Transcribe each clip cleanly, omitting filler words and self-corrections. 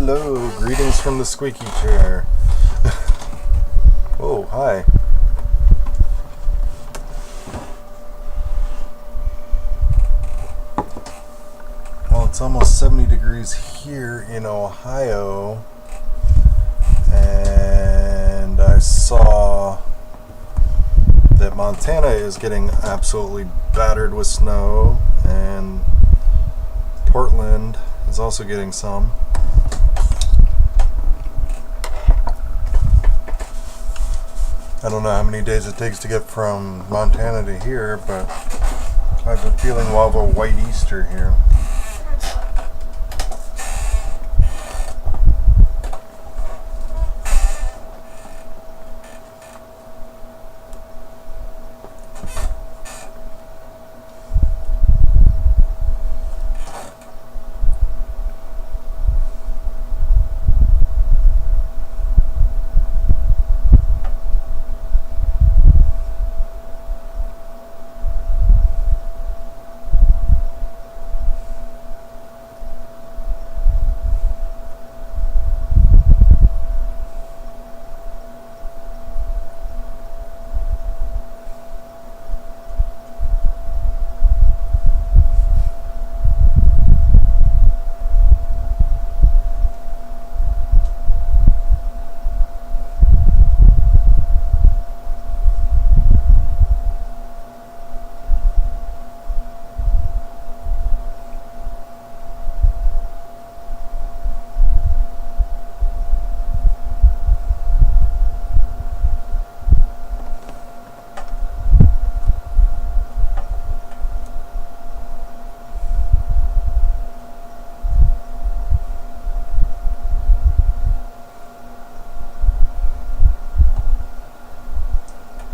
Hello, greetings from the squeaky chair. Oh, hi. Well, it's almost 70 degrees here in Ohio, and I saw that Montana is getting absolutely battered with snow, and Portland is also getting some. I don't know how many days it takes to get from Montana to here, but I have a feeling we'll have a white Easter here.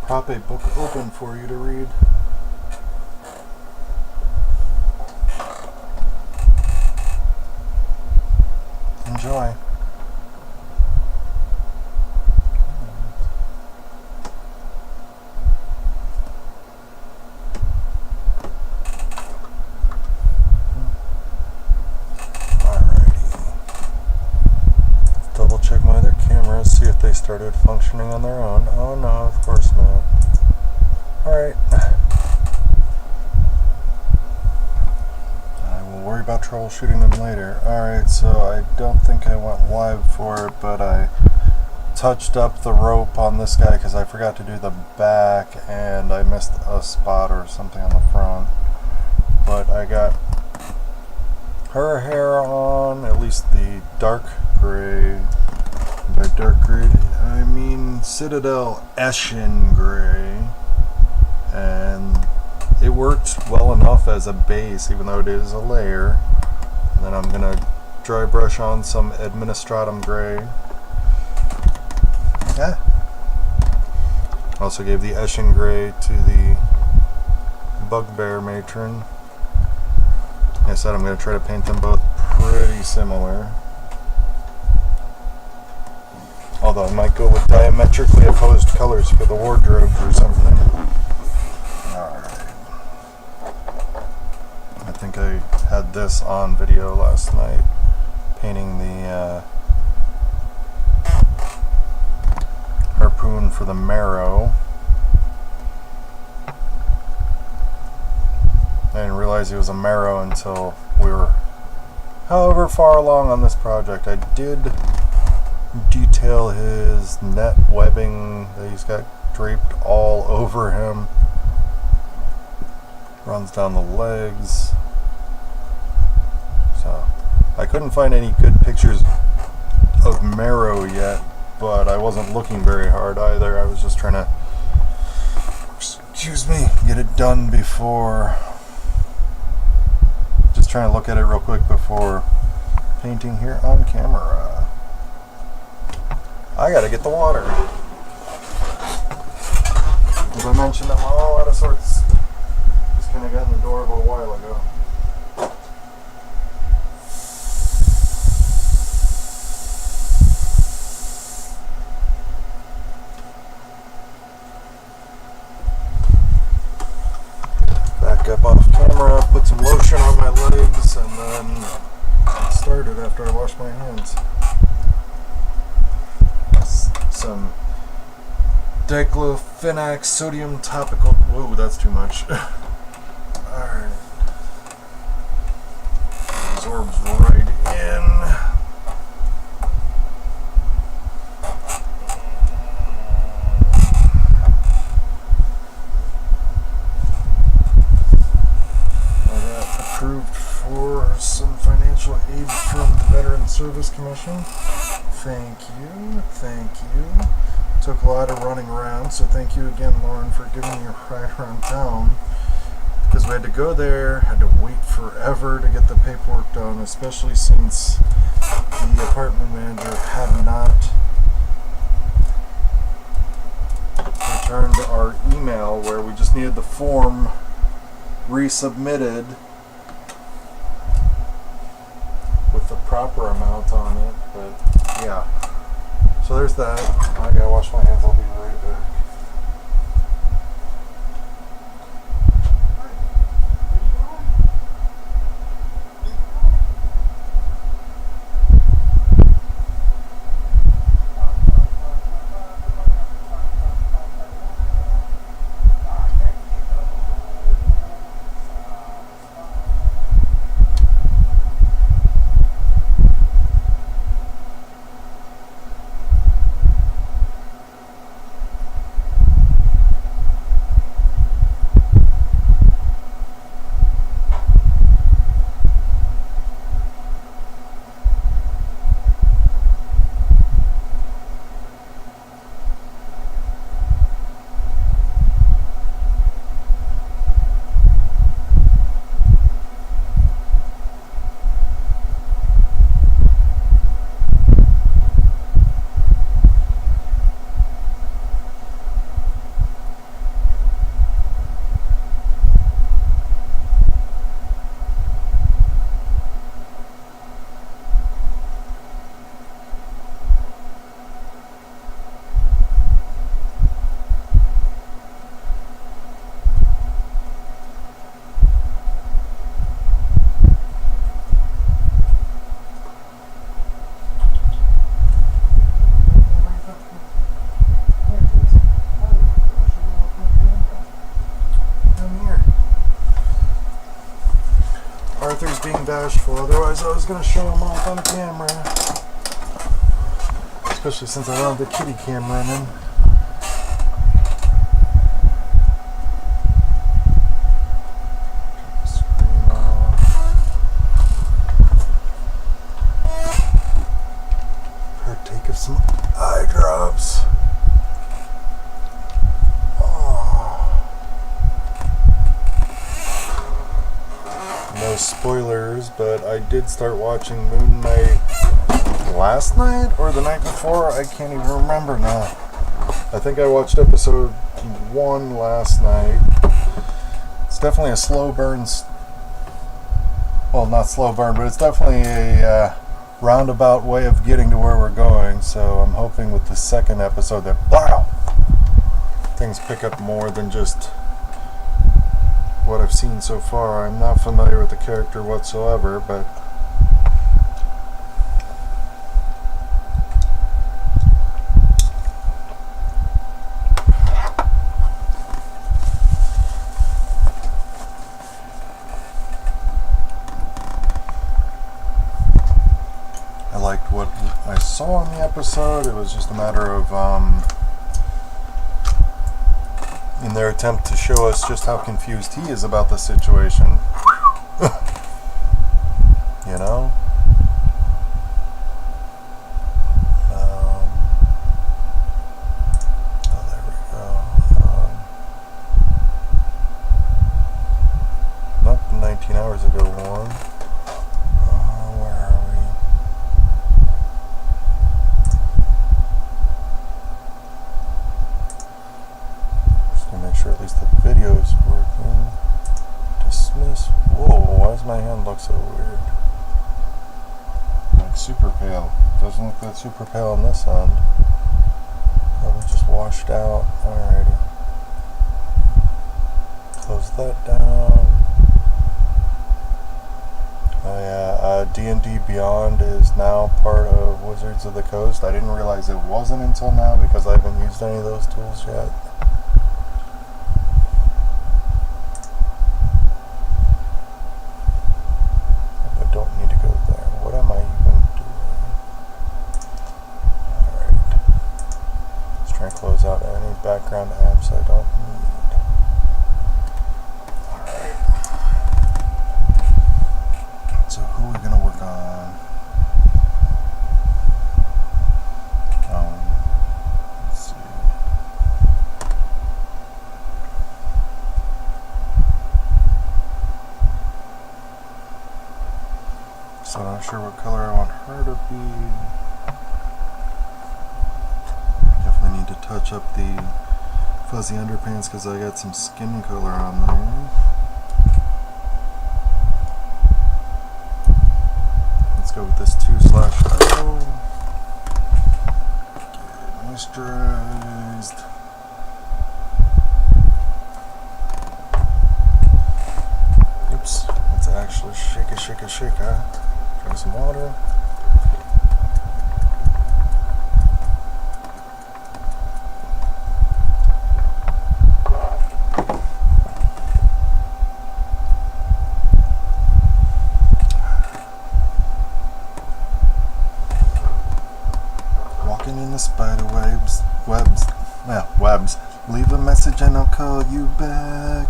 Prop a book open for you to read. Enjoy. Double check my other cameras, see if they started functioning on their own. Oh no, of course not. Alright. I will worry about troubleshooting them later. Alright, so I don't think I went live for it, but I touched up the rope on this guy because I forgot to do the back and I missed a spot or something on the front. But I got her hair on, at least the dark gray. By dark gray, I mean Citadel Eshin gray, and it worked well enough as a base, even though it is a layer. And then I'm gonna dry brush on some Administratum gray. Yeah. Also gave the Eshin gray to the Bugbear matron. Like I said, I'm gonna try to paint them both pretty similar. Although I might go with diametrically opposed colors for the wardrobes or something. Alright. I think I had this on video last night, painting the harpoon for the marrow. I didn't realize it was a marrow until we were however far along on this project. I did detail his net webbing that he's got draped all over him, runs down the legs. So I couldn't find any good pictures of marrow yet, but I wasn't looking very hard either. I was just trying to, excuse me, get it done before, just trying to look at it real quick before painting here on camera. I gotta get the water. As I mentioned, I'm all out of sorts. Just kind of got in the door a little while ago. Back up off camera, put some lotion on my legs, and then get started after I wash my hands. Diclofenac sodium topical. Whoa, that's too much. Alright. Absorbs right in. Approved for some financial aid from the Veteran Service Commission. Thank you, thank you. Took a lot of running around, so thank you again, Lauren, for giving me a ride around town. Because we had to go there, had to wait forever to get the paperwork done, especially since the apartment manager had not returned our email where we just needed the form resubmitted with the proper amount on it, but yeah. So there's that. I gotta wash my hands, I'll be right back. Arthur's being bashful, otherwise I was going to show him off on camera. Especially since I don't have the kitty cam running. Screen off. Partake of some eye drops. No spoilers, but I did start watching Moon Knight last night or the night before. I can't even remember now. I think I watched episode 1 last night. It's definitely a slow burn. Well, not slow burn, but it's definitely a roundabout way of getting to where we're going. So I'm hoping with the second episode that, wow, things pick up more than just what I've seen so far. I'm not familiar with the character whatsoever, but I liked what I saw in the episode. It was just a matter of in their attempt to show us just how confused he is about the situation. You know? Oh, there we go. Not 19 hours ago one. Where are we? Make sure at least the video is working. Dismiss. Whoa, why does my hand look so weird? Like super pale. Doesn't look that super pale on this end. Probably just washed out. Alrighty. Close that down. Oh yeah, D&D Beyond is now part of Wizards of the Coast. I didn't realize it wasn't until now because I haven't used any of those tools yet. I don't need to go there. What am I even doing? Alright. Let's try and close out any background apps I don't need. So who are we going to work on? Let's see. So I'm not sure what color I want her to be. Definitely need to touch up the fuzzy underpants because I got some skin color on there. Let's go with this 2/0. Get moisturized. Oops, let's actually shake it, huh? Drink some water. In the spider webs. Leave a message and I'll call you back.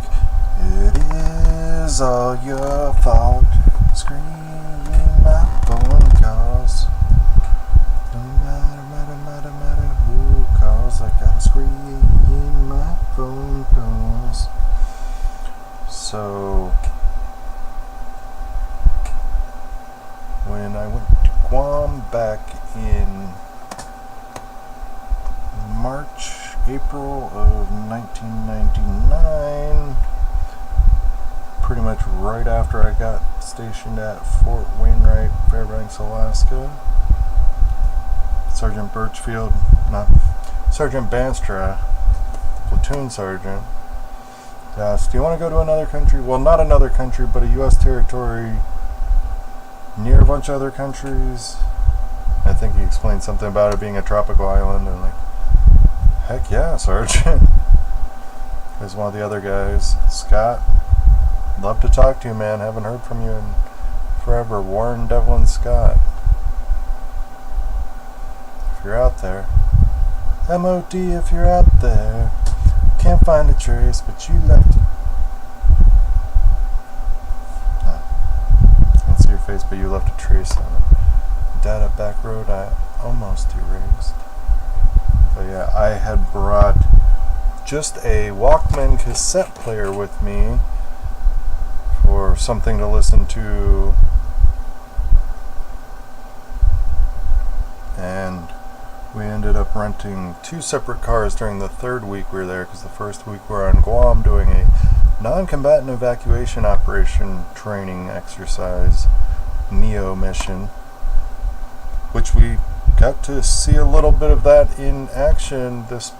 It is all your fault. Screening my phone calls. No matter who calls, I gotta screen my phone calls. So when I went to Guam back in April of 1999, pretty much right after I got stationed at Fort Wainwright, Fairbanks, Alaska. Sergeant Banstra, platoon sergeant, asked, do you want to go to another country? Well, not another country, but a U.S. territory near a bunch of other countries. I think he explained something about it being a tropical island, and like, heck yeah, Sergeant. There's one of the other guys, Scott. Love to talk to you, man. Haven't heard from you in forever. Warren Devlin Scott. If you're out there. MOD if you're out there. Can't find a trace, but you left it. Can't see your face, but you left a trace on it. Data back road I almost erased. But yeah, I had brought just a Walkman cassette player with me for something to listen to, and we ended up renting 2 separate cars during the 3rd week we were there, because the first week we were on Guam doing a non-combatant evacuation operation training exercise, NEO mission, which we got to see a little bit of that in action this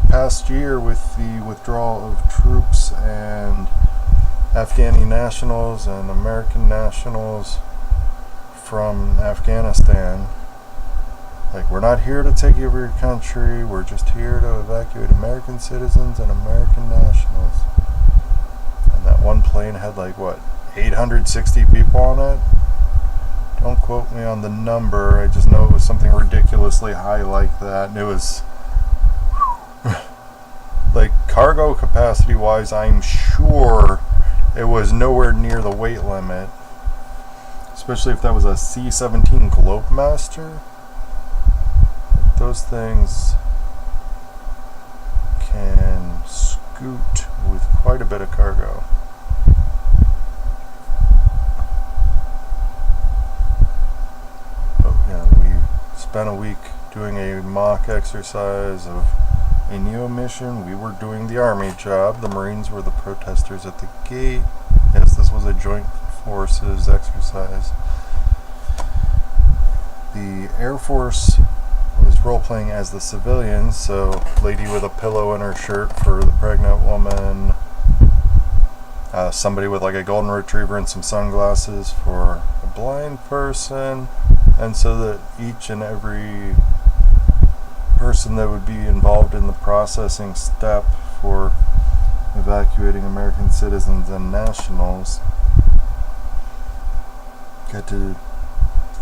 past year with the withdrawal of troops and Afghani nationals and American nationals from Afghanistan. Like, we're not here to take over your country, we're just here to evacuate American citizens and American nationals. And that one plane had like, what, 860 people on it? Don't quote me on the number, I just know it was something ridiculously high like that. And it was like, cargo capacity wise, I'm sure it was nowhere near the weight limit, especially if that was a C-17 Globemaster. Those things can scoot with quite a bit of cargo. But yeah, we spent a week doing a mock exercise of a NEO mission. We were doing the Army job. The Marines were the protesters at the gate. Yes, this was a joint forces exercise. The Air Force was role-playing as the civilians, so lady with a pillow in her shirt for the pregnant woman, somebody with like a golden retriever and some sunglasses for a blind person, and so that each and every person that would be involved in the processing step for evacuating American citizens and nationals get to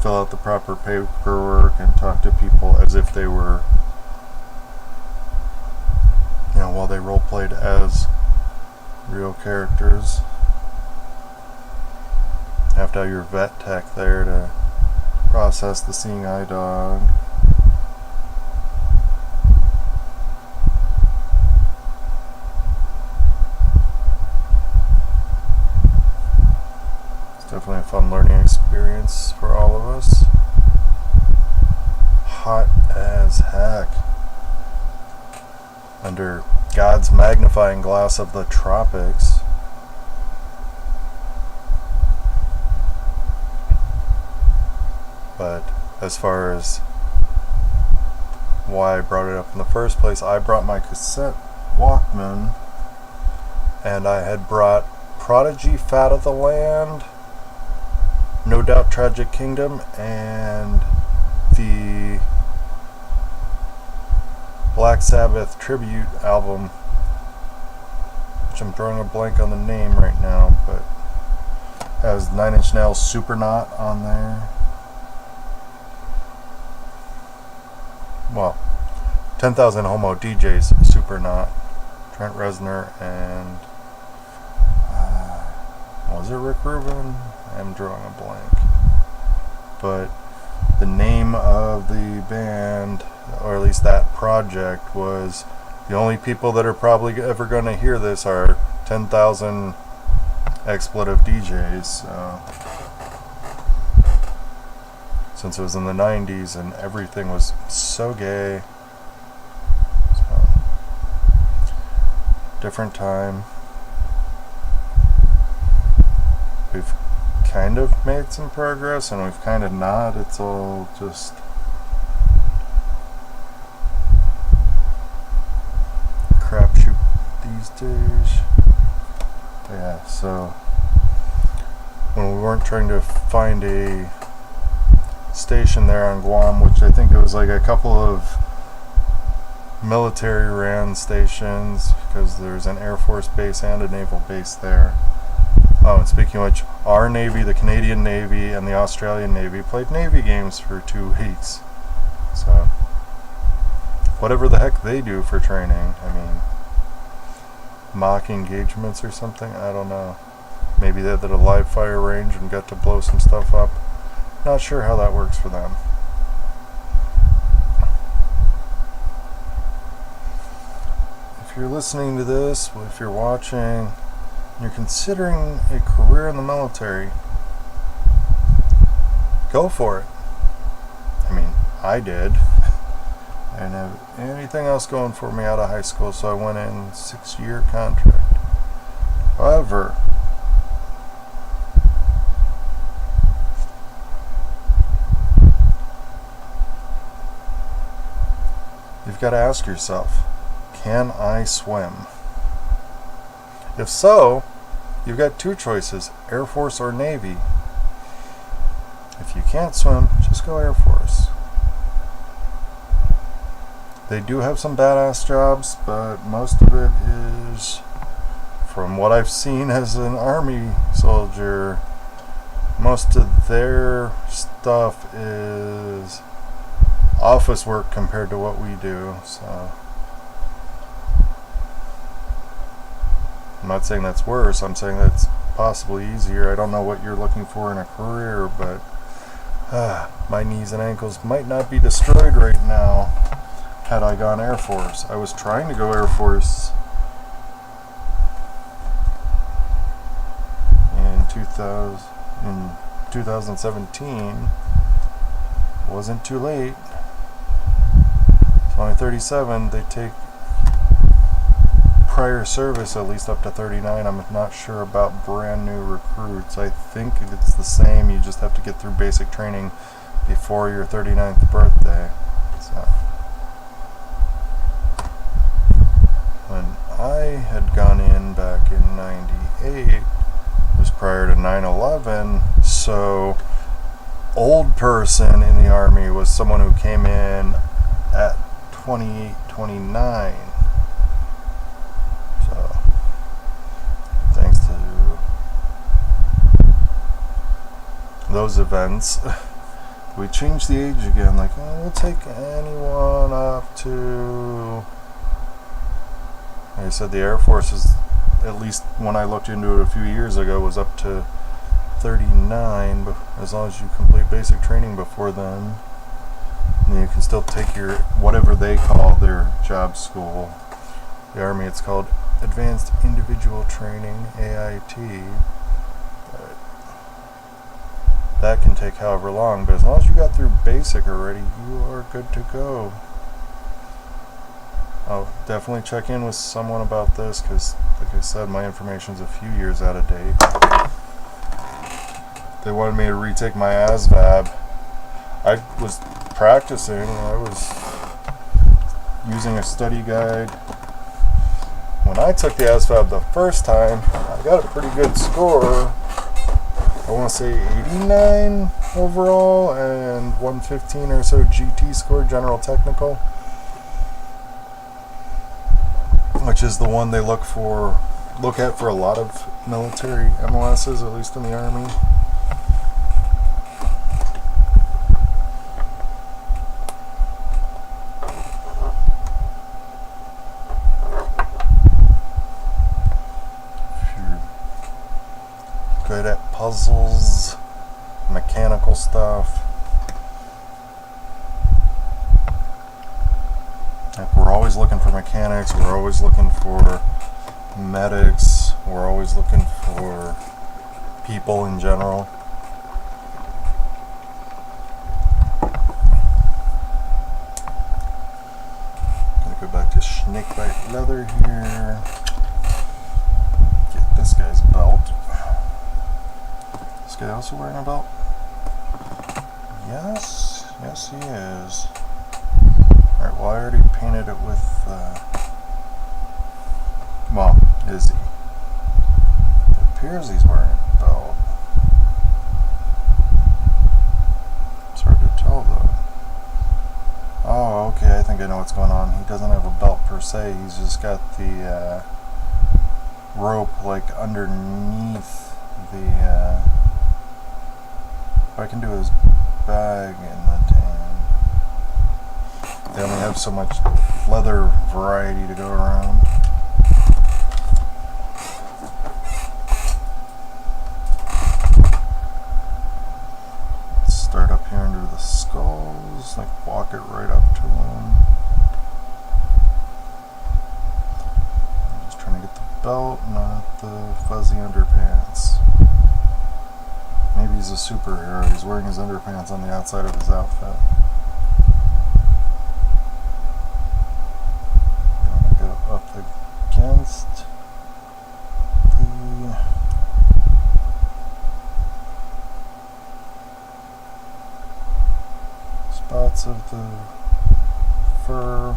fill out the proper paperwork and talk to people as if they were, while they role played as real characters. Have to have your vet tech there to process the seeing eye dog. It's definitely a fun learning experience for all of us. Hot as heck. Under God's magnifying glass of the tropics. But as far as why I brought it up in the first place, I brought my cassette Walkman, and I had brought Prodigy, Fat of the Land, No Doubt Tragic Kingdom, and the Black Sabbath tribute album, which I'm drawing a blank on the name right now, but has 9 Inch Nails Supernaut on there. Well, 10,000 Homo DJs Supernaut, Trent Reznor, and was it Rick Rubin? I'm drawing a blank. But the name of the band, or at least that project, was the only people that are probably ever going to hear this are 10,000 expletive DJs. So, since it was in the 90s and everything was so gay. So, different time. We've kind of made some progress and we've kind of not. It's all just crapshoot these days. Yeah, so when we weren't trying to find a station there on Guam, which I think it was like a couple of military ran stations, because there's an Air Force base and a naval base there. Oh, and speaking of which, our Navy, the Canadian Navy, and the Australian Navy played Navy games for 2 weeks. So, whatever the heck they do for training, I mean, mock engagements or something, I don't know. Maybe they did a live fire range and got to blow some stuff up. Not sure how that works for them. If you're listening to this, if you're watching, you're considering a career in the military, go for it. I mean, I did. I didn't have anything else going for me out of high school, so I went in 6-year contract. However, you've got to ask yourself, can I swim? If so, you've got 2 choices, Air Force or Navy. If you can't swim, just go Air Force. They do have some badass jobs, but most of it is, from what I've seen as an Army soldier, most of their stuff is office work compared to what we do, so I'm not saying that's worse, I'm saying that's possibly easier. I don't know what you're looking for in a career, but my knees and ankles might not be destroyed right now had I gone Air Force. I was trying to go Air Force in 2017. Wasn't too late. It's only 37. They take prior service at least up to 39. I'm not sure about brand new recruits. I think it's the same. You just have to get through basic training before your 39th birthday. So, when I had gone in back in 93, 1988 was prior to 9/11, so old person in the Army was someone who came in at 28, 29. So, thanks to those events, we changed the age again. Like, oh, we'll take anyone up to... Like I said, the Air Force is, at least when I looked into it a few years ago, was up to 39, but as long as you complete basic training before then. And you can still take your, whatever they call their job school. The Army, it's called Advanced Individual Training, AIT. But that can take however long, but as long as you got through basic already, you are good to go. I'll definitely check in with someone about this, because, like I said, my information's a few years out of date. They wanted me to retake my ASVAB. I was practicing. I was using a study guide. When I took the ASVAB the first time, I got a pretty good score. I want to say 89 overall and 115 or so GT score, General Technical, which is the one they look at for a lot of military MOSs, at least in the Army. Good at puzzles, mechanical stuff. Like, we're always looking for mechanics, we're always looking for medics, we're always looking for people in general. Gonna go back to snakebite leather here. Get this guy's belt. This guy also wearing a belt? Yes he is. Alright, well, I already painted it with, well, is he? It appears he's wearing a belt. It's hard to tell, though. Oh, okay, I think I know what's going on. He doesn't have a belt per se, he's just got the, rope, like, underneath the, I can do his bag in the tan. They only have so much leather variety to go around. Let's start up here under the skulls, like walk it right up to him. I'm just trying to get the belt, not the fuzzy underpants. Maybe he's a superhero. He's wearing his underpants on the outside of his outfit. I'm going to go up against the spots of the fur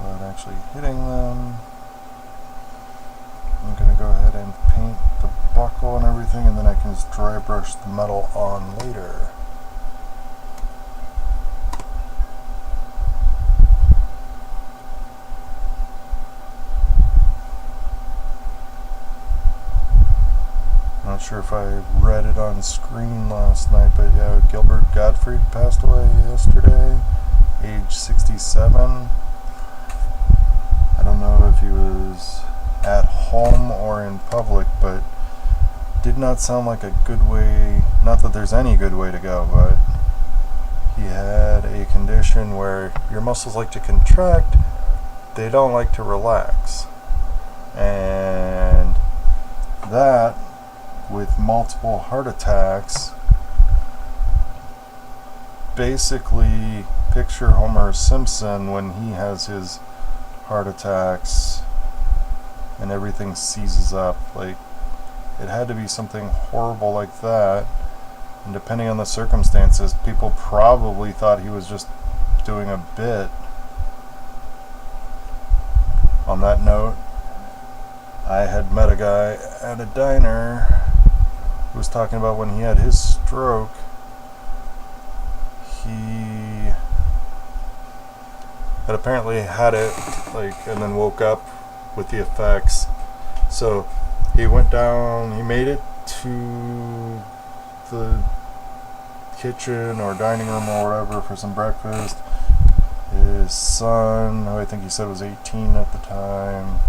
without actually hitting them. I'm going to go ahead and paint the buckle and everything, and then I can just dry brush the metal on later. Not sure if I read it on screen last night, but yeah, Gilbert Gottfried passed away yesterday, age 67. I don't know if he was at home or in public, but did not sound like a good way, not that there's any good way to go, but he had a condition where your muscles like to contract, they don't like to relax. And that, with multiple heart attacks, basically picture Homer Simpson when he has his heart attacks and everything seizes up. Like, it had to be something horrible like that, and depending on the circumstances, people probably thought he was just doing a bit. On that note, I had met a guy at a diner who was talking about when he had his stroke, he had apparently had it, like, and then woke up with the effects. So he went down, he made it to the kitchen or dining room or whatever for some breakfast. His son, who I think he said was 18 at the time,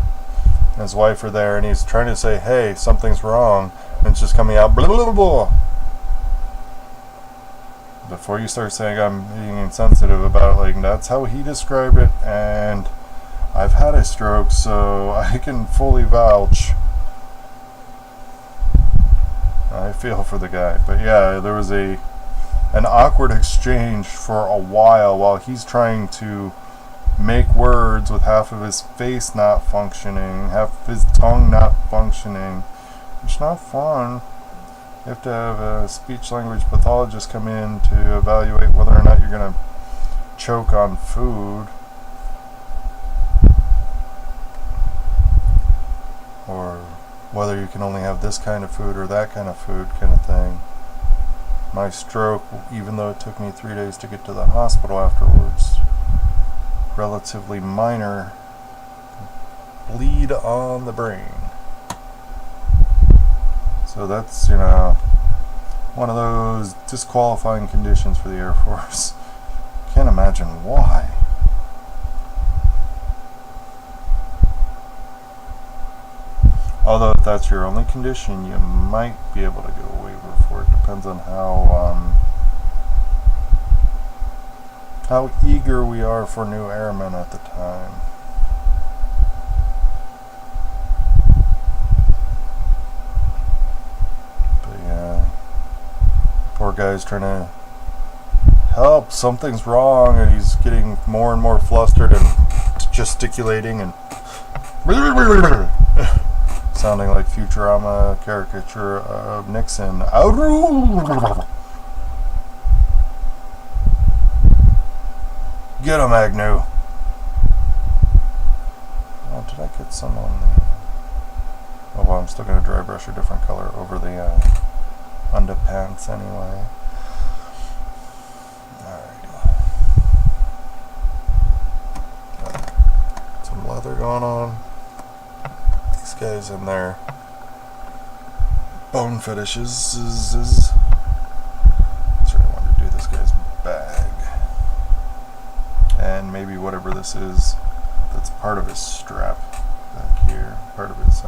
and his wife were there, and he's trying to say, hey, something's wrong, and it's just coming out, blah, blah, blah, blah. Before you start saying I'm being insensitive about it, like, that's how he described it, and I've had a stroke, so I can fully vouch. I feel for the guy. But yeah, there was an awkward exchange for a while he's trying to make words with half of his face not functioning, half of his tongue not functioning. It's not fun. You have to have a speech language pathologist come in to evaluate whether or not you're going to choke on food, or whether you can only have this kind of food or that kind of food, kind of thing. My stroke, even though it took me 3 days to get to the hospital afterwards, relatively minor bleed on the brain. So that's, one of those disqualifying conditions for the Air Force. Can't imagine why. Although if that's your only condition, you might be able to get a waiver for it. Depends on how eager we are for new airmen at the time. But yeah, poor guy's trying to help. Something's wrong, and he's getting more and more flustered and gesticulating and sounding like Futurama caricature of Nixon. Get him, Agnew. Oh, did I get some on the... Oh, well, I'm still going to dry brush a different color over the underpants anyway. Alright. Some leather going on. These guys in their bone fetishes is I certainly want to do this guy's bag. And maybe whatever this is, that's part of his strap back here, part of his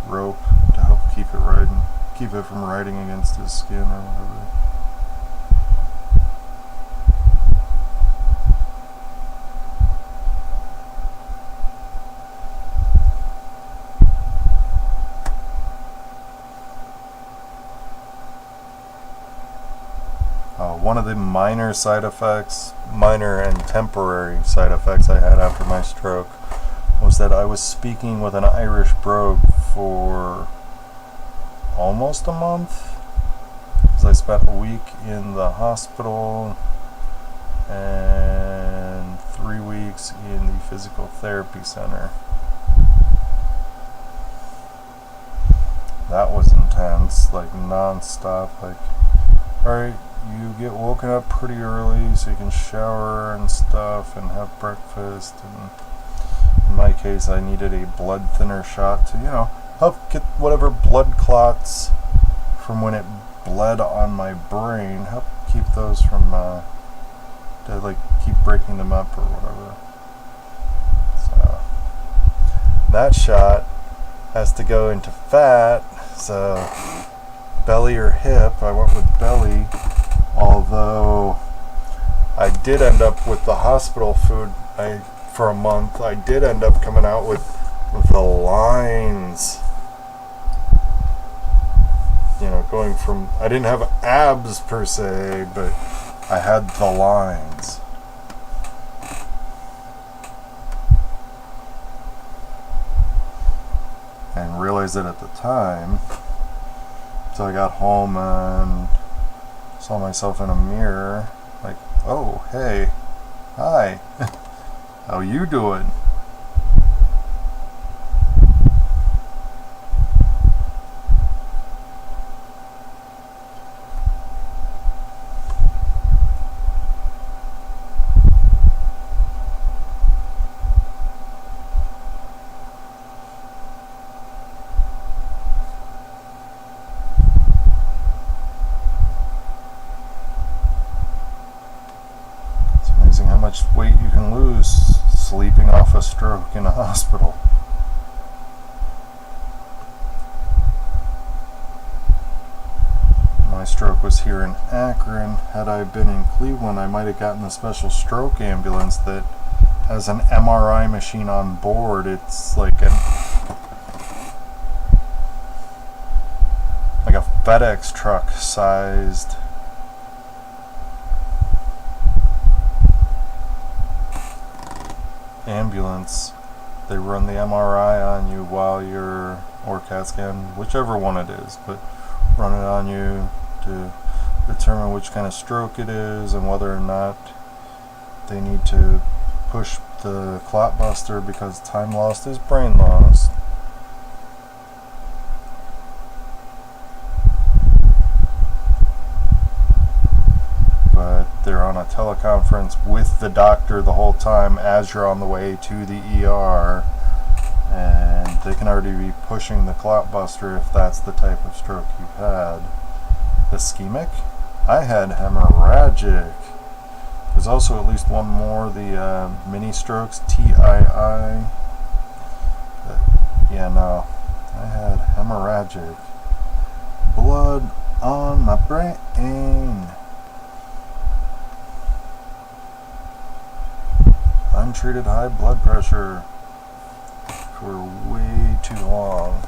rope to help keep it from riding against his skin or whatever. One of the minor and temporary side effects I had after my stroke was that I was speaking with an Irish brogue for almost a month, because I spent a week in the hospital and 3 weeks in the physical therapy center. That was intense, like non-stop, like, alright, you get woken up pretty early so you can shower and stuff and have breakfast, and in my case I needed a blood thinner shot to, help get whatever blood clots from when it bled on my brain, help keep those from, keep breaking them up or whatever. So, that shot has to go into fat, so belly or hip, I went with belly. Although I did end up with the hospital food for a month, I did end up coming out with the lines. Going from, I didn't have abs per se, but I had the lines. And realized it at the time. So I got home and saw myself in a mirror, like, oh, hey, hi, how you doing? much weight you can lose sleeping off a stroke in a hospital. My stroke was here in Akron. Had I been in Cleveland, I might have gotten the special stroke ambulance that has an MRI machine on board. It's like a FedEx truck sized ambulance. They run the MRI on you while you're, or CAT scan, whichever one it is, but run it on you to determine which kind of stroke it is and whether or not they need to push the clot buster because time lost is brain lost. But they're on a teleconference with the doctor the whole time as you're on the way to the ER, and they can already be pushing the clot buster if that's the type of stroke you've had. Ischemic? I had hemorrhagic. There's also at least one more, the mini strokes, TII. Yeah, no. I had hemorrhagic. Blood on my brain. Untreated high blood pressure for way too long.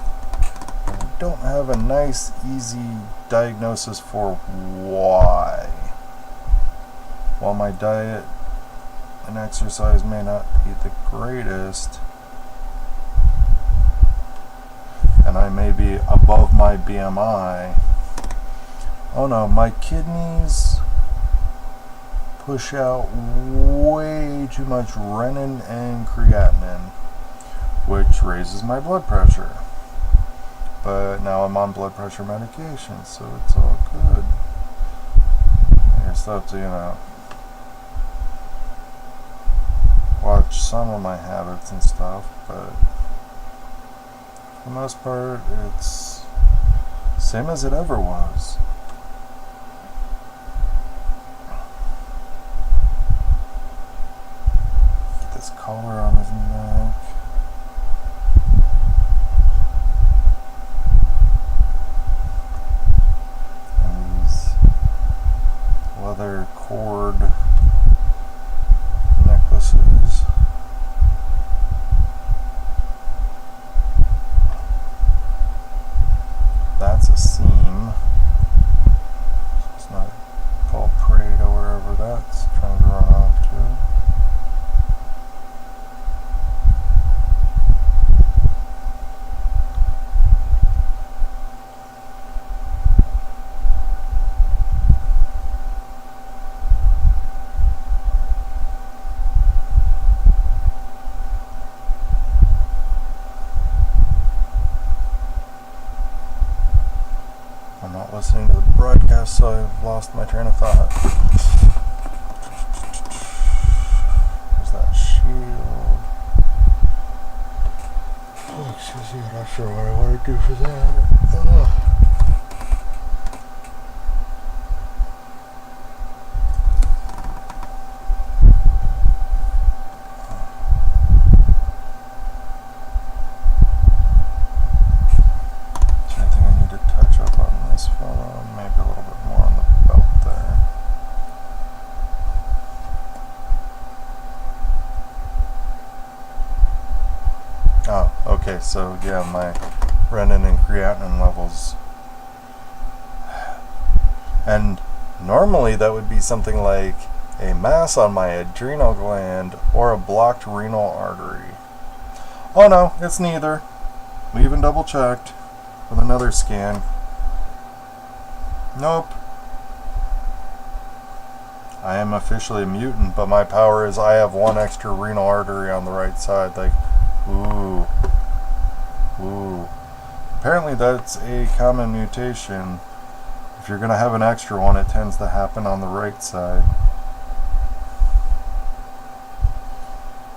I don't have a nice, easy diagnosis for why. While my diet and exercise may not be the greatest, and I may be above my BMI, oh no, my kidneys push out way too much renin and creatinine, which raises my blood pressure. But now I'm on blood pressure medication, so it's all good. I just have to, watch some of my habits and stuff, but for the most part, it's same as it ever was. Get this collar on his neck. And these leather cord necklaces. That's a seam. It's not called parade or wherever that's trying to run off to. I'm not listening to the broadcast, so I've lost my train of thought. There's that shield. Oh, excuse me, I'm not sure what I want to do for that. Oh, okay, so yeah, my renin and creatinine levels. And normally that would be something like a mass on my adrenal gland or a blocked renal artery. Oh no, it's neither. We even double checked with another scan. Nope. I am officially a mutant, but my power is I have one extra renal artery on the right side. Like, ooh. Ooh. Apparently that's a common mutation. If you're going to have an extra one, it tends to happen on the right side.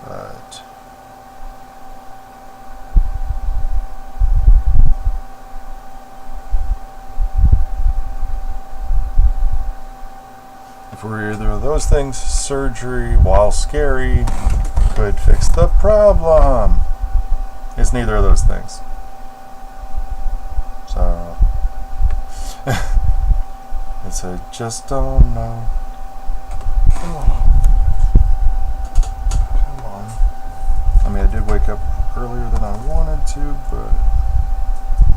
But if for either of those things. Surgery, while scary, could fix the problem. It's neither of those things. So, it's a just don't know. Come on. I mean, I did wake up earlier than I wanted to, but it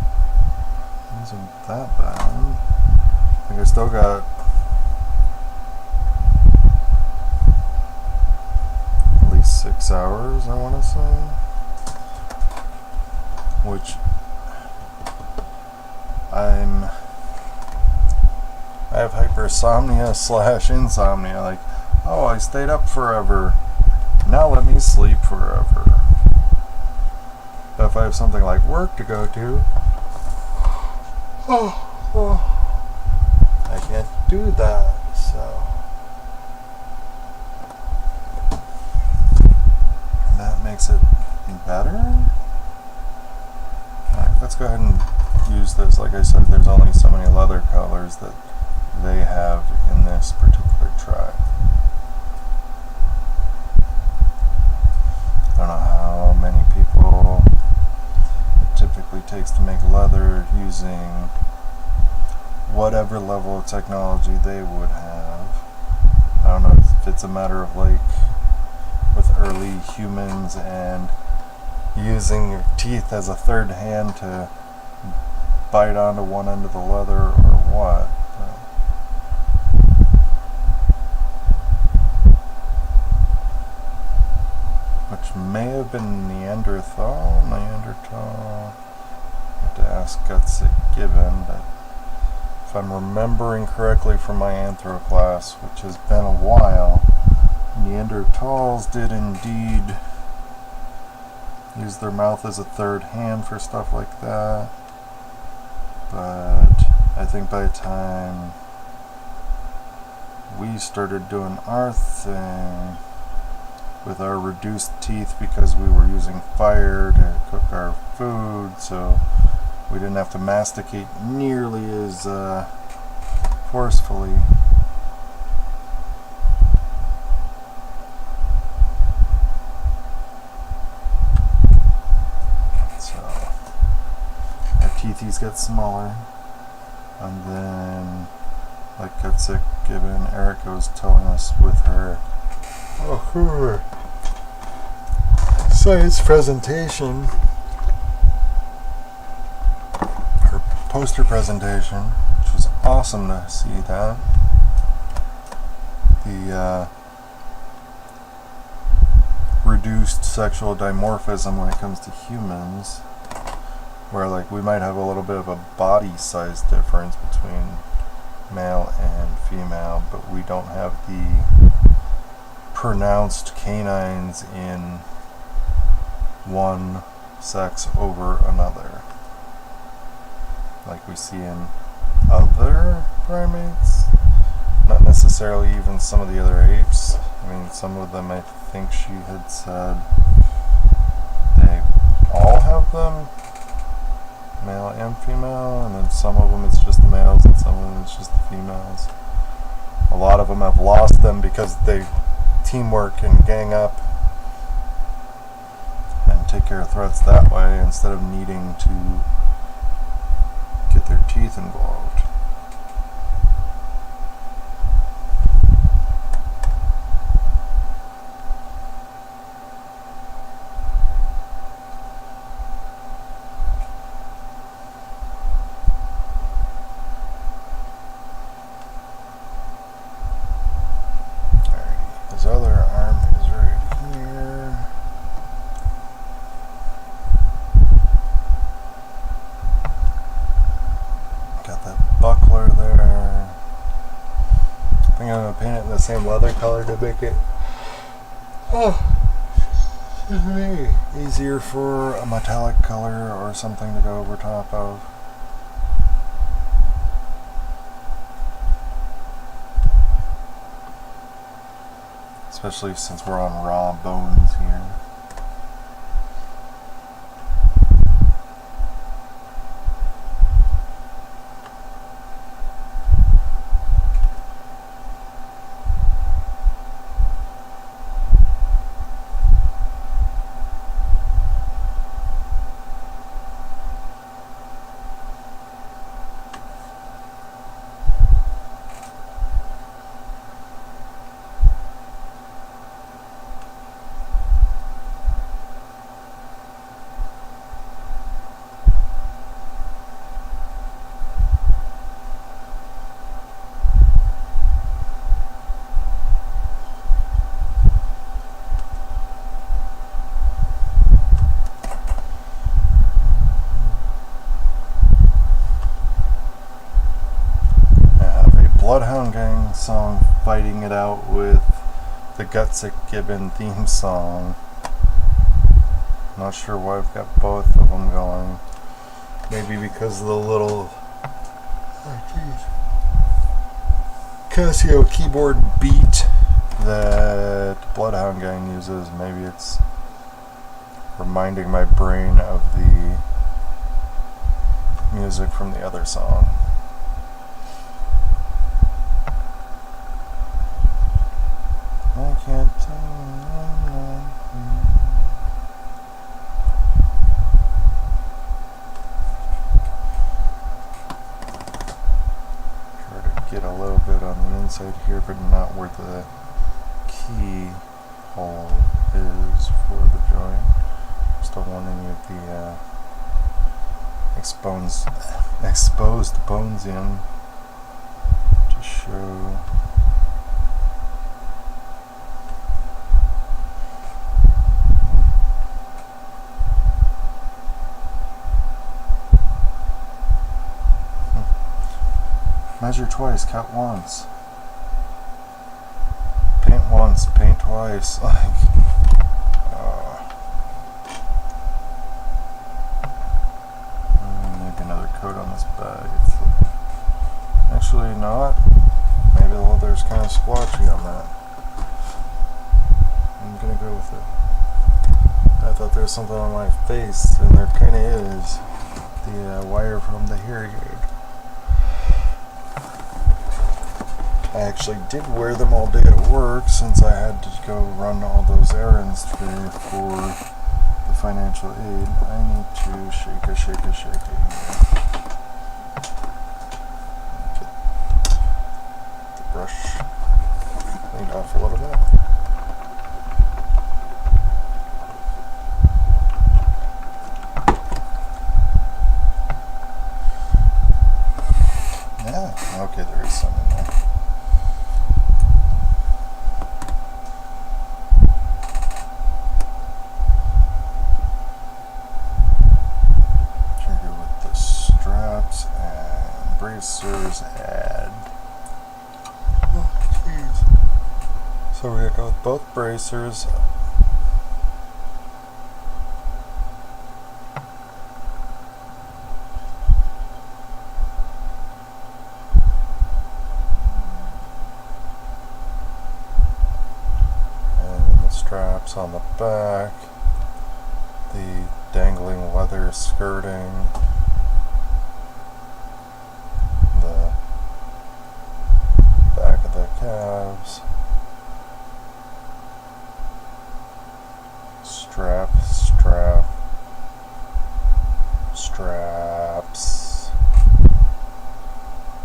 wasn't that bad. I think I still got at least 6 hours, I want to say. Which I have hypersomnia / insomnia. Like, oh, I stayed up forever. Now let me sleep forever. But if I have something like work to go to, I can't do that. So and that makes it better. Alright, let's go ahead and use this. Like I said, there's only so many leather colors that they have in this particular tribe. I don't know how many people it typically takes to make leather using whatever level of technology they would have. I don't know if it's a matter of like with early humans and using your teeth as a third hand to bite onto one end of the leather or what. Which may have been Neanderthal. I have to ask Gutsick Gibbon, but if I'm remembering correctly from my anthro class, which has been a while, Neanderthals did indeed use their mouth as a third hand for stuff like that. But I think by the time we started doing our thing with our reduced teeth, because we were using fire to cook our food, so we didn't have to masticate nearly as forcefully. So our teethies get smaller, and then, like Gutsick Gibbon, Erica was telling us with her science presentation, her poster presentation, which was awesome to see that. The reduced sexual dimorphism when it comes to humans, where like we might have a little bit of a body size difference between male and female, but we don't have the pronounced canines in one sex over another like we see in other primates. Not necessarily even some of the other apes. I mean, some of them, I think she had said they all have them, male and female, and then some of them it's just the males and some of them it's just the females. A lot of them have lost them because they teamwork and gang up and take care of threats that way instead of needing to get their teeth involved. Alrighty, his other arm is right here. Got that buckler there. I think I'm going to paint it in the same leather color to make it easier for a metallic color or something to go over top of. Especially since we're on raw bones here. Bloodhound Gang song fighting it out with the Gutsick Gibbon theme song. Not sure why I've got both of them going. Maybe because of the little Casio keyboard beat that Bloodhound Gang uses. Maybe it's reminding my brain of the music from the other song. I can't tell. Try to get a little bit on the inside here, but not where the key hole is for the joint. Still want any of the exposed bonesium to show. Measure twice, cut once. Paint once, paint twice. Maybe another coat on this bag. Actually not. Maybe the leather's kind of splotchy on that. I'm gonna go with it. I thought there was something on my face, and there kind of is. The wire from the hearing aid. I actually did wear them all day at work since I had to go run all those errands today for the financial aid. I need to shake it. Get the brush cleaned off a little bit. Yeah, okay, there is some in there. Bracers add. Oh, jeez. So we're gonna go with both bracers. And the straps on the back. The dangling leather skirting. Calves, straps,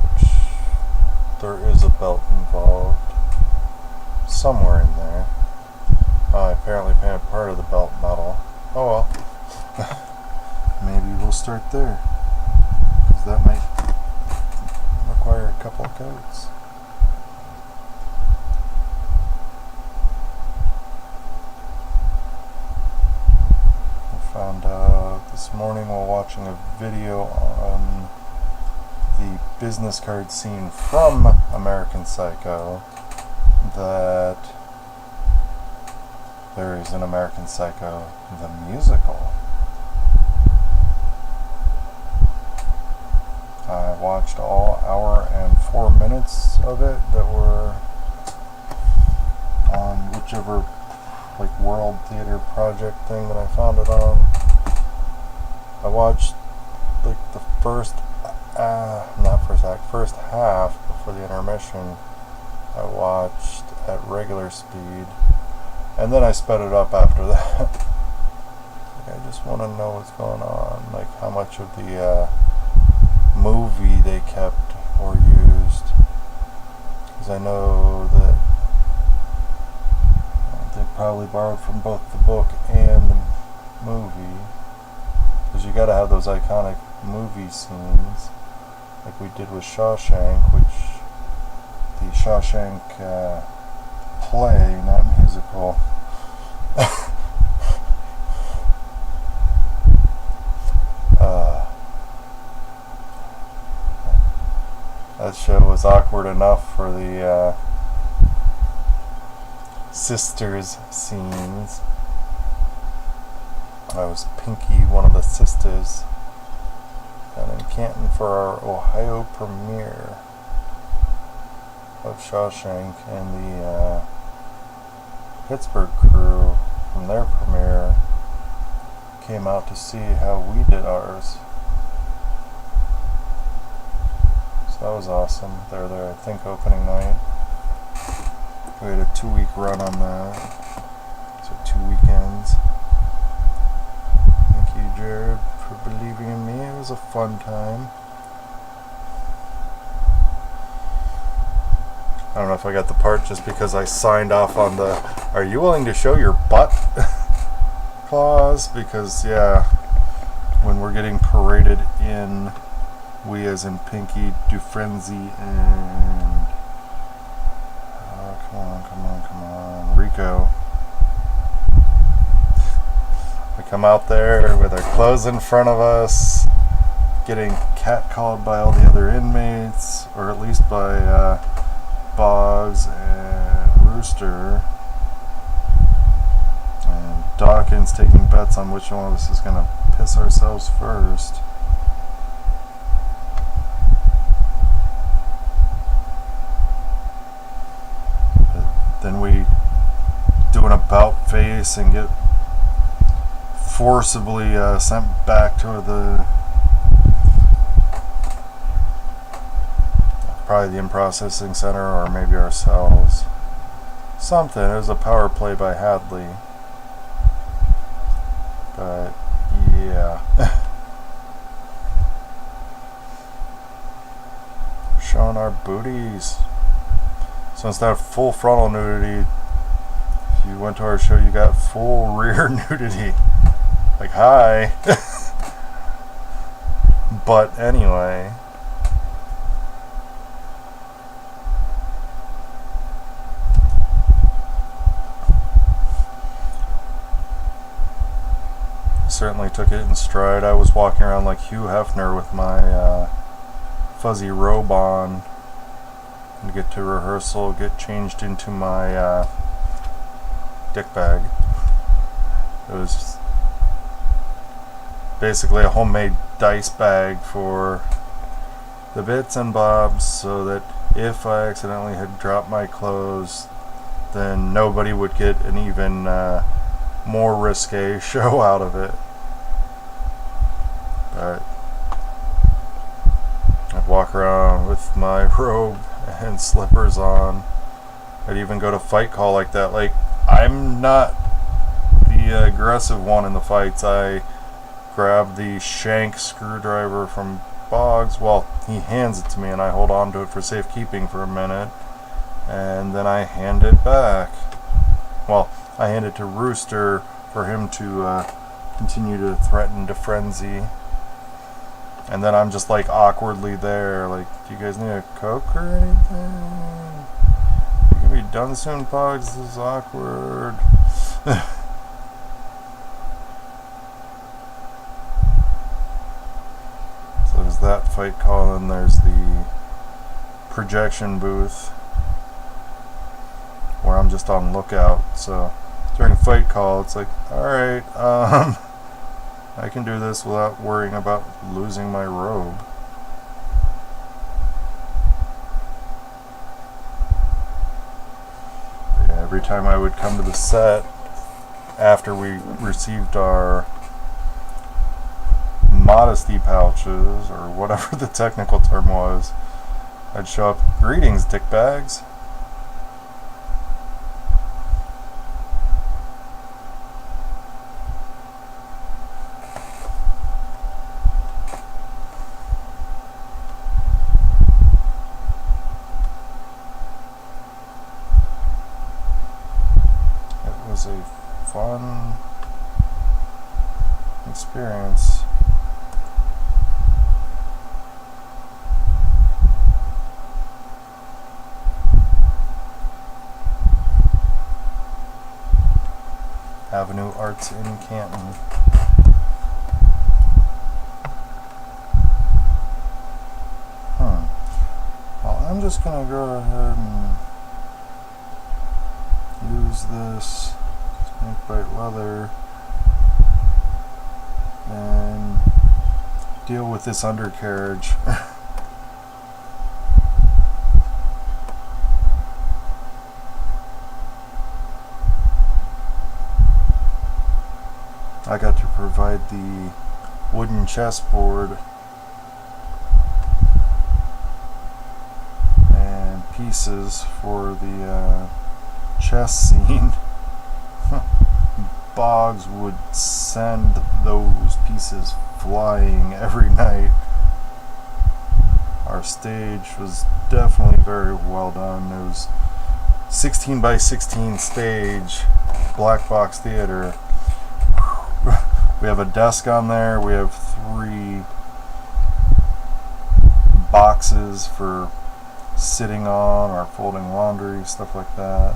which there is a belt involved somewhere in there. I apparently painted part of the belt metal. Oh well. Maybe we'll start there, because that might require a couple of coats. Found out this morning while watching a video on the business card scene from American Psycho that there is an American Psycho the musical. I watched all hour and 4 minutes of it that were on whichever World Theater Project thing that I found it on. I watched the first half before the intermission. I watched at regular speed, and then I sped it up after that. I just want to know what's going on, like how much of the movie they kept or used, because I know that they probably borrowed from both the book and the movie, because you got to have those iconic movie scenes like we did with Shawshank, which the Shawshank play, not musical, That show was awkward enough for the sisters scenes. I was Pinky, one of the sisters, down in Canton for our Ohio premiere of Shawshank, and the Pittsburgh crew from their premiere came out to see how we did ours. So that was awesome. They were there, I think, opening night. We had a 2-week run on that. So 2 weekends. Thank you, Jared, for believing in me. It was a fun time. I don't know if I got the part just because I signed off on the "Are you willing to show your butt?" clause, because yeah, when we're getting paraded in, we as in Pinky, Dufrenzy, and come on, Rico. We come out there with our clothes in front of us, getting catcalled by all the other inmates, or at least by Boggs and Rooster, and Dawkins taking bets on which one of us is going to piss ourselves first. But then we do an about face and get forcibly sent back to the probably the in-processing center, or maybe ourselves. Something. It was a power play by Hadley. But yeah. Showing our booties. So instead of full frontal nudity, if you went to our show, you got full rear nudity. Like, hi. But anyway. Certainly took it in stride. I was walking around like Hugh Hefner with my fuzzy robe on to get to rehearsal, get changed into my dick bag. It was basically a homemade dice bag for the bits and bobs, so that if I accidentally had dropped my clothes, then nobody would get an even more risque show out of it. But I'd walk around with my robe and slippers on. I'd even go to fight call like that. Like, I'm not the aggressive one in the fights. I grab the shank screwdriver from Boggs. Well, he hands it to me and I hold on to it for safekeeping for a minute, and then I hand it back. Well, I hand it to Rooster for him to continue to threaten to frenzy. And then I'm just like awkwardly there, like, do you guys need a Coke or anything? You gonna be done soon, Pogs? This is awkward. So there's that fight call, and there's the projection booth where I'm just on lookout. So during fight call, it's like, alright, I can do this without worrying about losing my robe. Yeah, every time I would come to the set after we received our modesty pouches, or whatever the technical term was, I'd show up, greetings, dick bags. Was a fun experience. Avenue Arts in Canton. I'm just gonna go ahead and use this snakebite leather and deal with this undercarriage. I got to provide the wooden chessboard and pieces for the chess scene. Boggs would send those pieces flying every night. Our stage was definitely very well done. It was 16 by 16 stage, black box theater. We have a desk on there. We have 3 boxes for sitting on or folding laundry, stuff like that.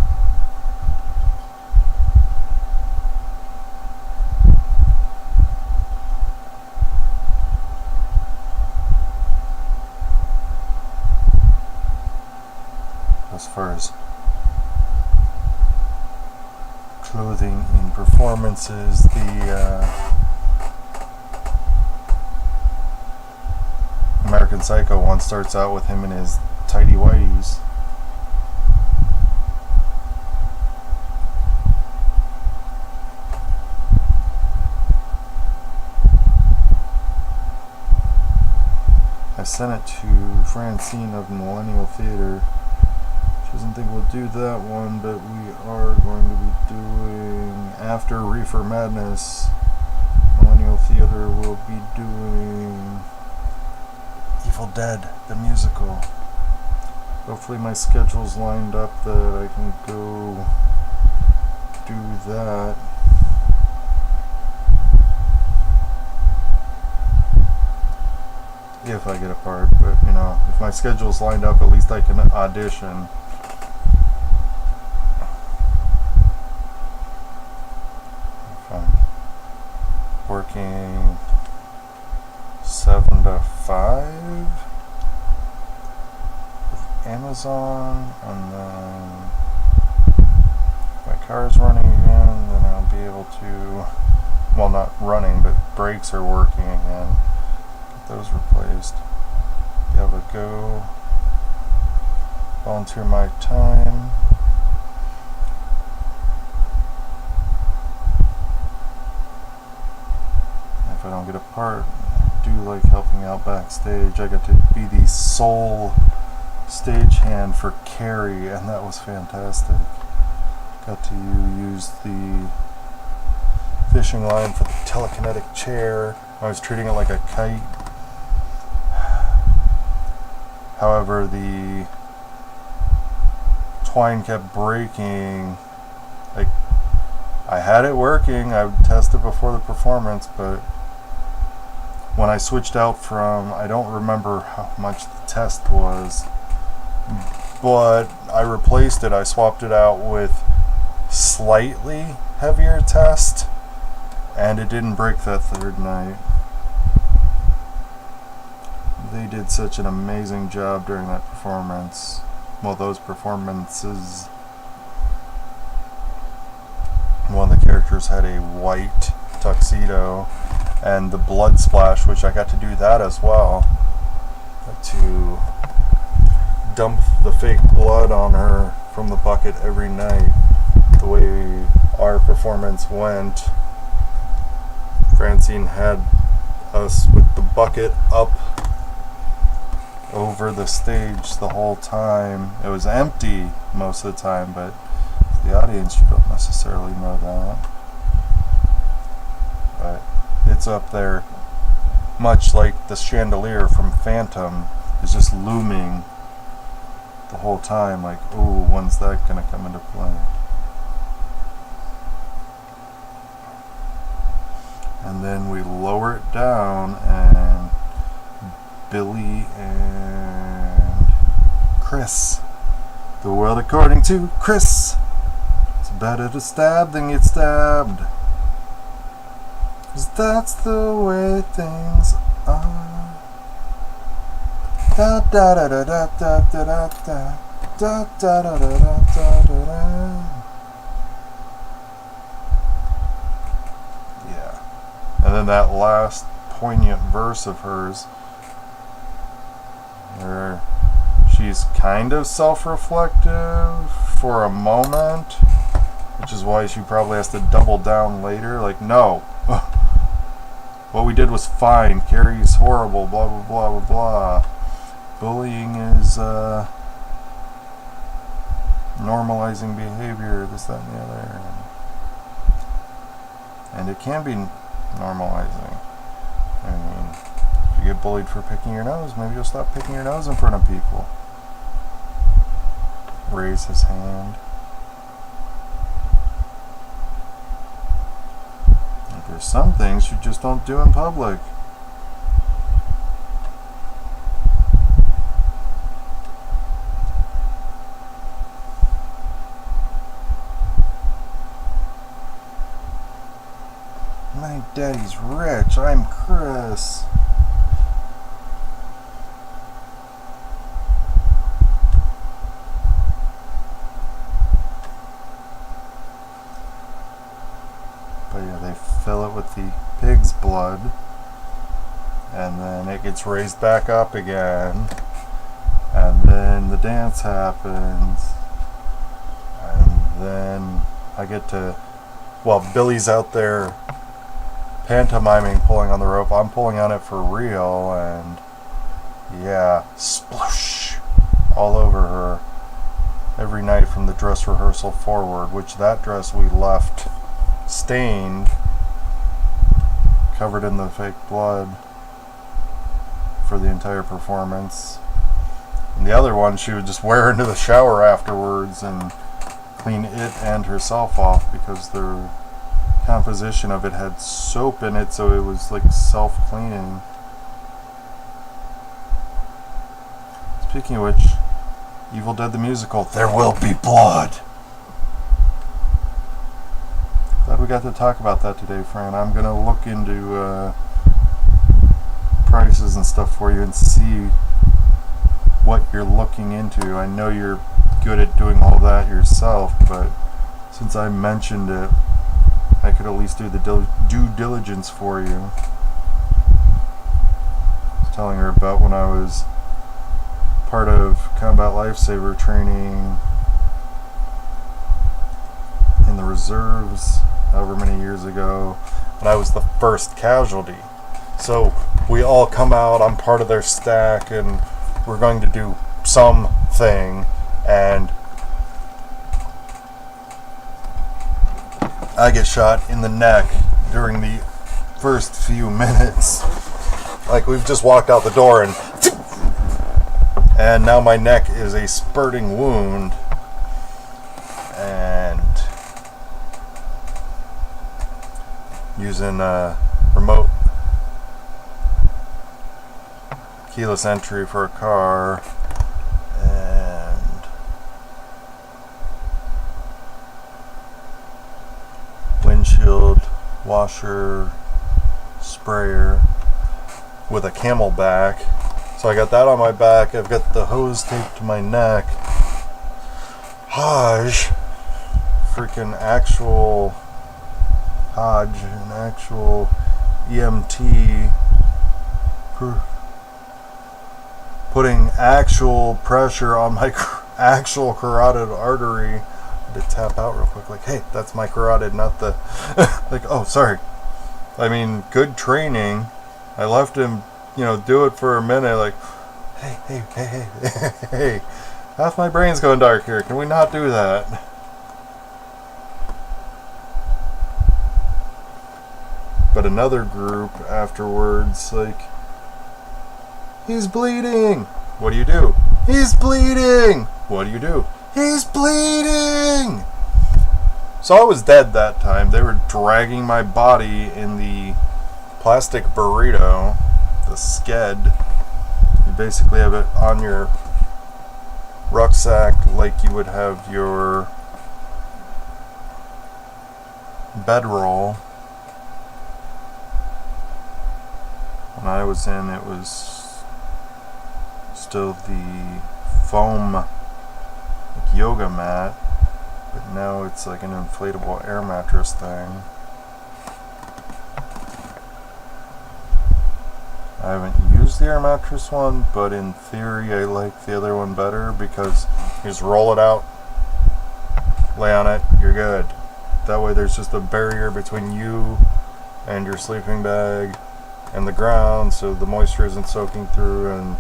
As far as clothing in performances, the American Psycho one starts out with him in his tighty whities. I sent it to Francine of Millennial Theater. She doesn't think we'll do that one, but we are going to be doing, after Reefer Madness, Millennial Theater will be doing Evil Dead, the musical. Hopefully my schedule's lined up that I can go do that. If I get a part, but you know, if my schedule's lined up, at least I can audition. If I'm working 7 to 5 with Amazon, and then if my car's running again, then I'll be able to, well, not running, but brakes are working again. Get those replaced. Be able to go volunteer my time. If I don't get a part, I do like helping out backstage. I got to be the sole stagehand for Carrie, and that was fantastic. Got to use the fishing line for the telekinetic chair. I was treating it like a kite. However, the twine kept breaking. Like, I had it working. I would test it before the performance, but when I switched out from, I don't remember how much the test was, but I replaced it. I swapped it out with slightly heavier test, and it didn't break that third night. They did such an amazing job during that performance. Well, those performances. One of the characters had a white tuxedo, and the blood splash, which I got to do that as well. Got to dump the fake blood on her from the bucket every night. The way our performance went, Francine had us with the bucket up over the stage the whole time. It was empty most of the time, but the audience, you don't necessarily know that. But it's up there, much like the chandelier from Phantom is just looming the whole time, like, ooh, when's that gonna come into play? And then we lower it down, and Billy and Chris, the world according to Chris, it's better to stab than get stabbed, 'cause that's the way things are. Da da da da da da da da da da da da da da. Yeah. And then that last poignant verse of hers, where she's kind of self-reflective for a moment, which is why she probably has to double down later. Like, no, what we did was fine. Carrie's horrible. Blah blah blah blah blah. Bullying is normalizing behavior. This, that, and the other. And it can be normalizing. I mean, if you get bullied for picking your nose, maybe you'll stop picking your nose in front of people. Raise his hand. Like, there's some things you just don't do in public. My daddy's rich. I'm Chris. But yeah, they fill it with the pig's blood, and then it gets raised back up again, and then the dance happens, and then I get to, while Billy's out there pantomiming pulling on the rope, I'm pulling on it for real, and yeah, sploosh all over her every night from the dress rehearsal forward, which that dress we left stained, covered in the fake blood for the entire performance. And the other one she would just wear into the shower afterwards and clean it and herself off, because the composition of it had soap in it, so it was like self-cleaning. Speaking of which, Evil Dead the Musical, there will be blood. Glad we got to talk about that today, Fran. I'm going to look into prices and stuff for you and see what you're looking into. I know you're good at doing all that yourself, but since I mentioned it, I could at least do the due diligence for you. I was telling her about when I was part of combat lifesaver training in the reserves however many years ago, and I was the first casualty. So we all come out, I'm part of their stack, and we're going to do something, and I get shot in the neck during the first few minutes. Like, we've just walked out the door and now my neck is a spurting wound, and using a remote keyless entry for a car and windshield washer sprayer with a Camelback. So I got that on my back. I've got the hose taped to my neck. Hodge, freaking actual Hodge, an actual EMT, putting actual pressure on my actual carotid artery to tap out real quick. Like, hey, that's my carotid, not the like, oh, sorry. I mean, good training. I left him, do it for a minute. Like, hey, half my brain's going dark here. Can we not do that? But another group afterwards, like, he's bleeding. What do you do? He's bleeding. What do you do? He's bleeding. So I was dead that time. They were dragging my body in the plastic burrito, the sked. You basically have it on your rucksack like you would have your bedroll. When I was in, it was still the foam like, yoga mat, but now it's like an inflatable air mattress thing. I haven't used the air mattress one, but in theory I like the other one better because you just roll it out, lay on it, you're good. That way there's just a barrier between you and your sleeping bag and the ground, so the moisture isn't soaking through and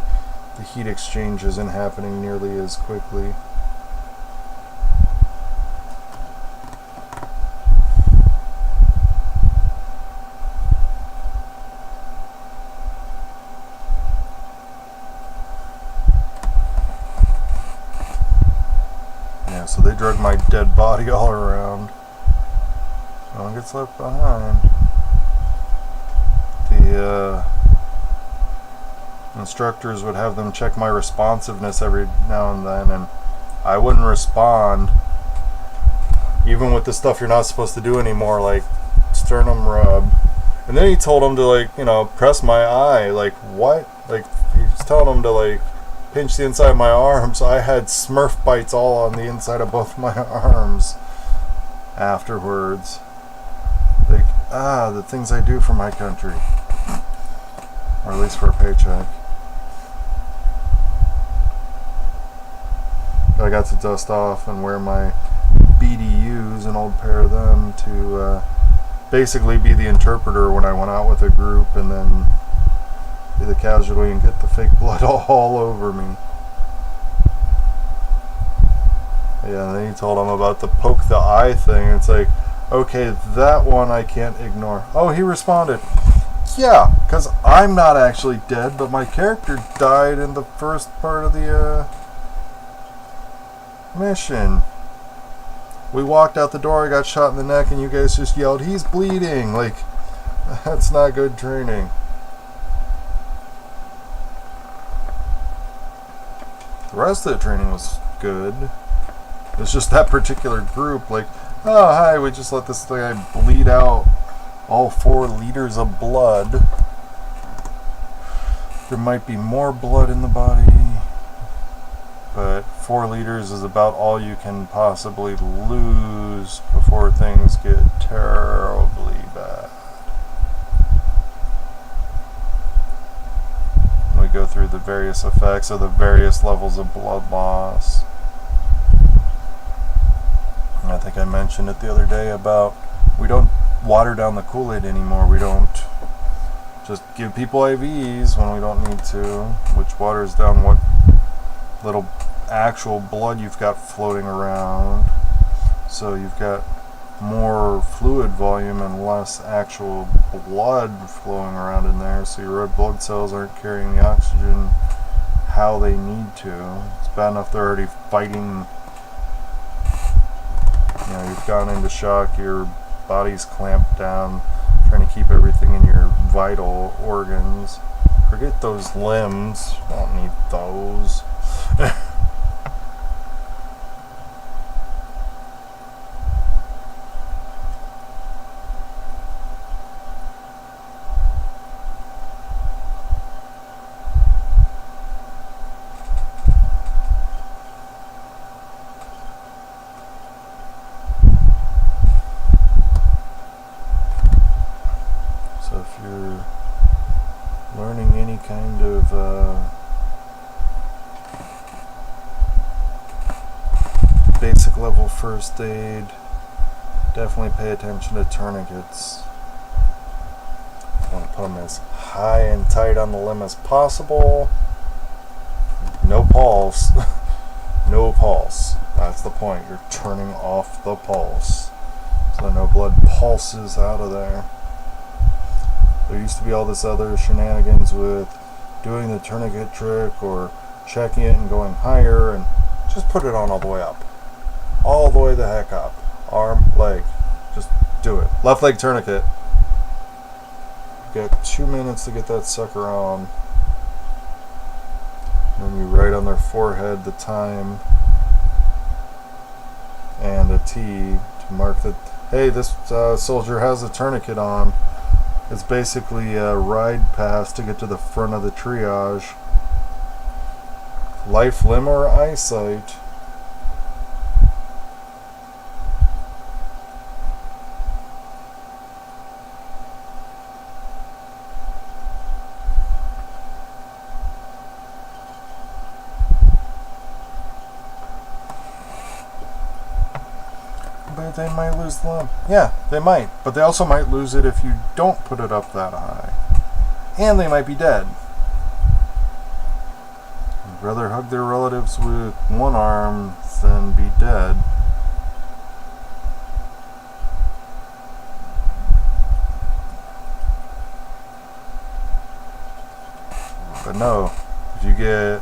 the heat exchange isn't happening nearly as quickly. Yeah, so they drug my dead body all around. No one gets left behind. The instructors would have them check my responsiveness every now and then, and I wouldn't respond, even with the stuff you're not supposed to do anymore, like sternum rub. And then he told them to, like, you know, press my eye. Like, what? Like, he was telling them to, like, pinch the inside of my arms. I had Smurf bites all on the inside of both my arms afterwards. Like, the things I do for my country. Or at least for a paycheck. I got to dust off and wear my BDUs, an old pair of them, to basically be the interpreter when I went out with a group, and then be the casualty and get the fake blood all over me. Yeah, and then he told him about the poke the eye thing. It's like, okay, that one I can't ignore. Oh, he responded. Yeah, because I'm not actually dead, but my character died in the first part of the mission. We walked out the door, I got shot in the neck, and you guys just yelled, "He's bleeding!" Like, that's not good training. The rest of the training was good. It's just that particular group, like, oh, hi, we just let this guy bleed out all 4 liters of blood. There might be more blood in the body, but 4 liters is about all you can possibly lose before things get terribly bad. We go through the various effects of the various levels of blood loss. And I think I mentioned it the other day about we don't water down the Kool-Aid anymore. We don't just give people IVs when we don't need to, which waters down what little actual blood you've got floating around. So you've got more fluid volume and less actual blood flowing around in there, so your red blood cells aren't carrying the oxygen how they need to. It's bad enough they're already fighting. You know, you've gone into shock, your body's clamped down, trying to keep everything in your vital organs. Forget those limbs, don't need those. So if you're learning any kind of basic level first aid, definitely pay attention to tourniquets. You want to put them as high and tight on the limb as possible. No pulse. No pulse. That's the point. You're turning off the pulse so no blood pulses out of there. There used to be all this other shenanigans with doing the tourniquet trick or checking it and going higher, and just put it on all the way up. All the way the heck up. Arm, leg. Just do it. Left leg tourniquet. You got 2 minutes to get that sucker on. And then you write on their forehead the time and a T to mark that, hey, this soldier has a tourniquet on. It's basically a ride pass to get to the front of the triage. Life, limb, or eyesight. But they might lose the limb. Yeah, they might. But they also might lose it if you don't put it up that high. And they might be dead. They'd rather hug their relatives with one arm than be dead. But no, if you get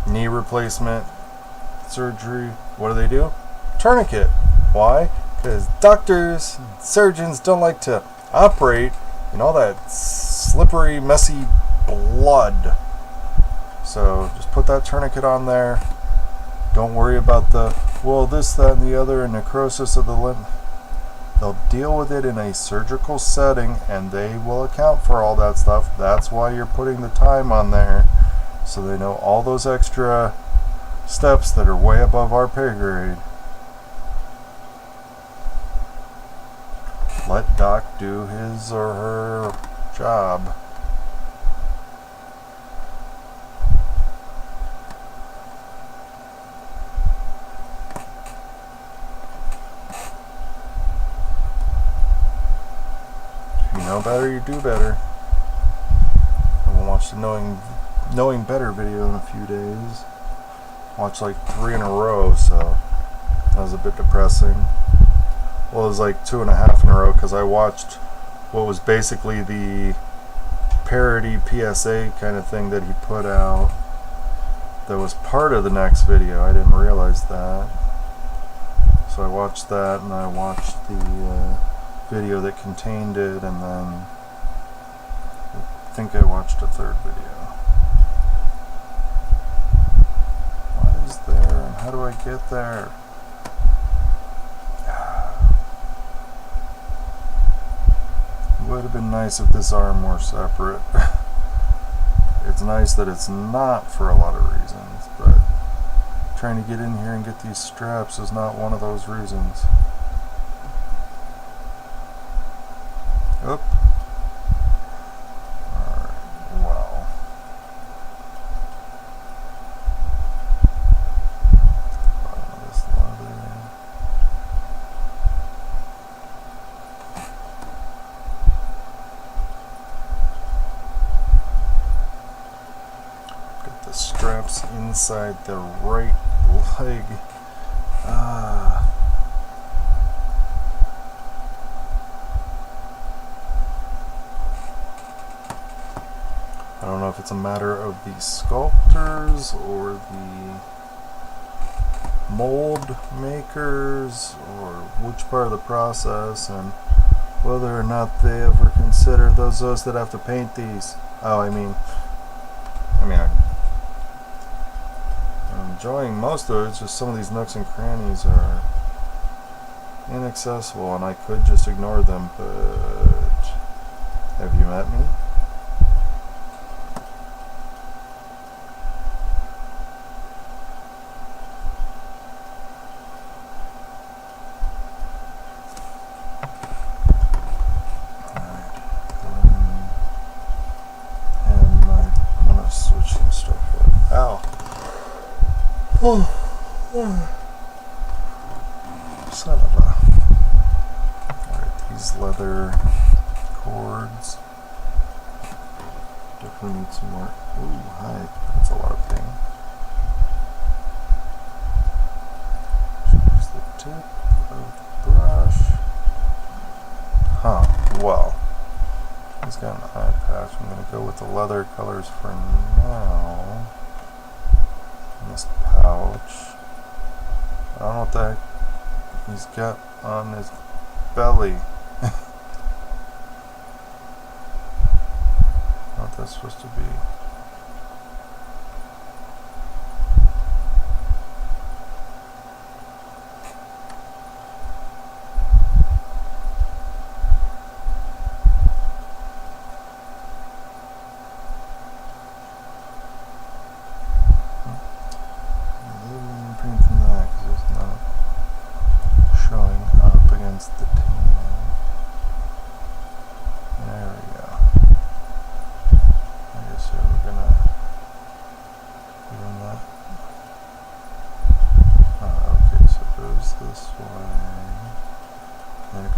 knee replacement surgery, what do? Tourniquet. Why? Because doctors, surgeons don't like to operate in all that slippery, messy blood. So just put that tourniquet on there. Don't worry about the, well, this, that, and the other, and necrosis of the limb. They'll deal with it in a surgical setting, and they will account for all that stuff. That's why you're putting the time on there, so they know all those extra steps that are way above our pay grade. Let Doc do his or her job. If you know better, you do better. I will watch the Knowing Better video in a few days. Watched like 3 in a row, so that was a bit depressing. Well, it was like 2.5 in a row because I watched what was basically the parody PSA kind of thing that he put out that was part of the next video. I didn't realize that. So I watched that, and I watched the video that contained it, and then I think I watched a third video. What is there, and how do I get there? It would have been nice if this arm were separate. It's nice that it's not for a lot of reasons, but trying to get in here and get these straps is not one of those reasons. Oop. Alright, well. Bottom of this leather. Got the straps inside the right leg. I don't know if it's a matter of the sculptors or the mold makers or which part of the process, and whether or not they ever consider those of us that have to paint these. Oh, I mean, I'm enjoying most of it. It's just some of these nooks and crannies are inaccessible, and I could just ignore them. But have you met me? Son of a... Alright, these leather cords. Definitely need some more. Ooh, hi. That's a lot of pain. Use the tip of the brush. Huh, well. He's got an eye patch. I'm going to go with the leather colors for now. In this pouch. I don't know what the heck he's got on his belly. What that's supposed to be.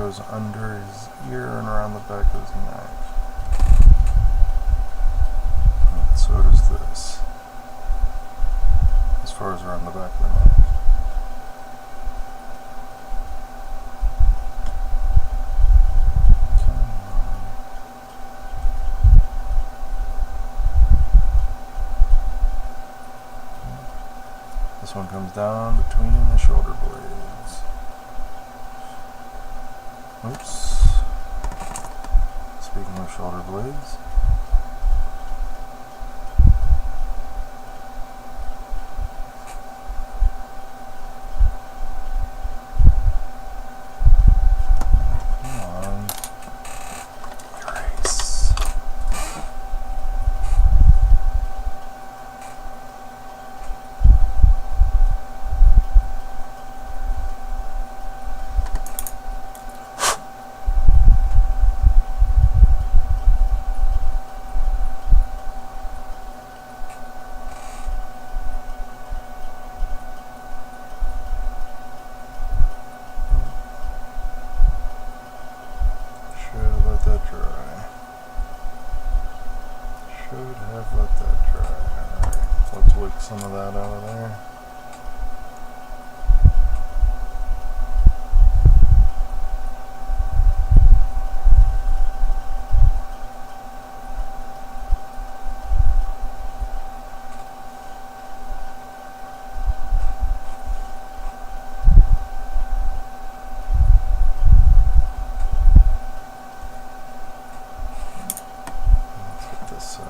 goes under his ear and around the back of his neck. And so does this, as far as around the back of the neck. This one comes down between the shoulder blades. Oops. Speaking of shoulder blades. Come on. Erase. Some of that out of there. Let's get this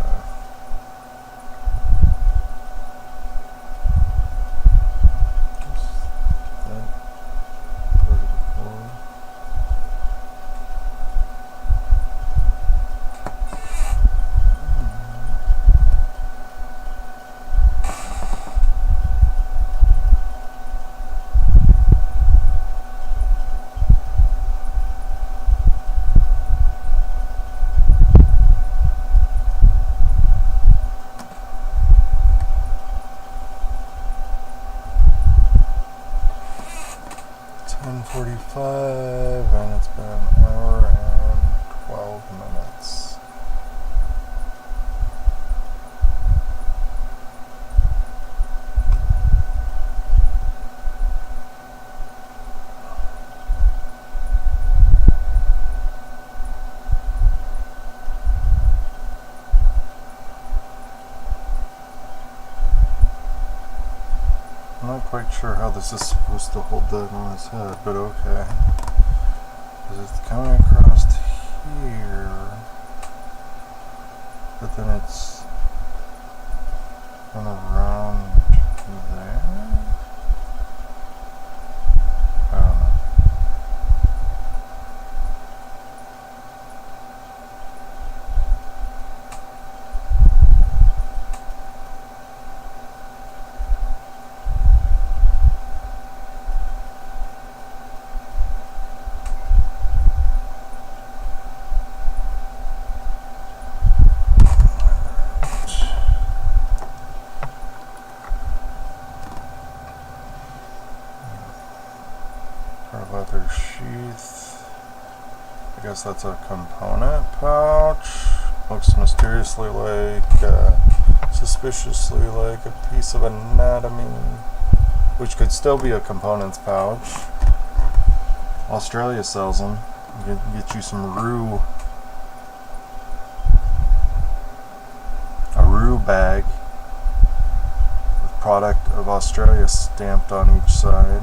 and it's been an hour and 12 minutes. I'm not quite sure how this is supposed to hold that on his head, but okay. Because it's coming across here, but then it's going around there? I don't know. Leather sheath. I guess that's a component pouch. Looks mysteriously like, suspiciously like a piece of anatomy, which could still be a components pouch. Australia sells them. Get you some a roo bag with product of Australia stamped on each side.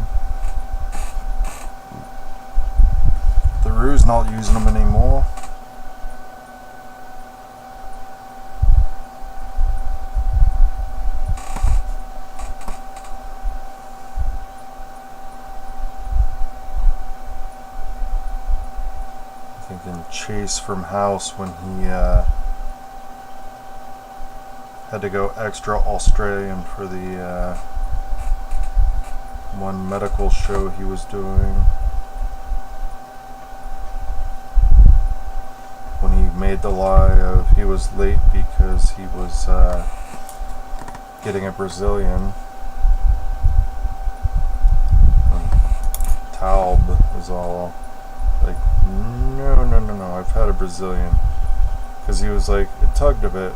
The Roo's not using them anymore. I think in Chase from House when he had to go extra Australian for the one medical show he was doing. When he made the lie of he was late because he was getting a Brazilian. Taub is all Like, no, I've had a Brazilian. Because he was like, it tugged a bit.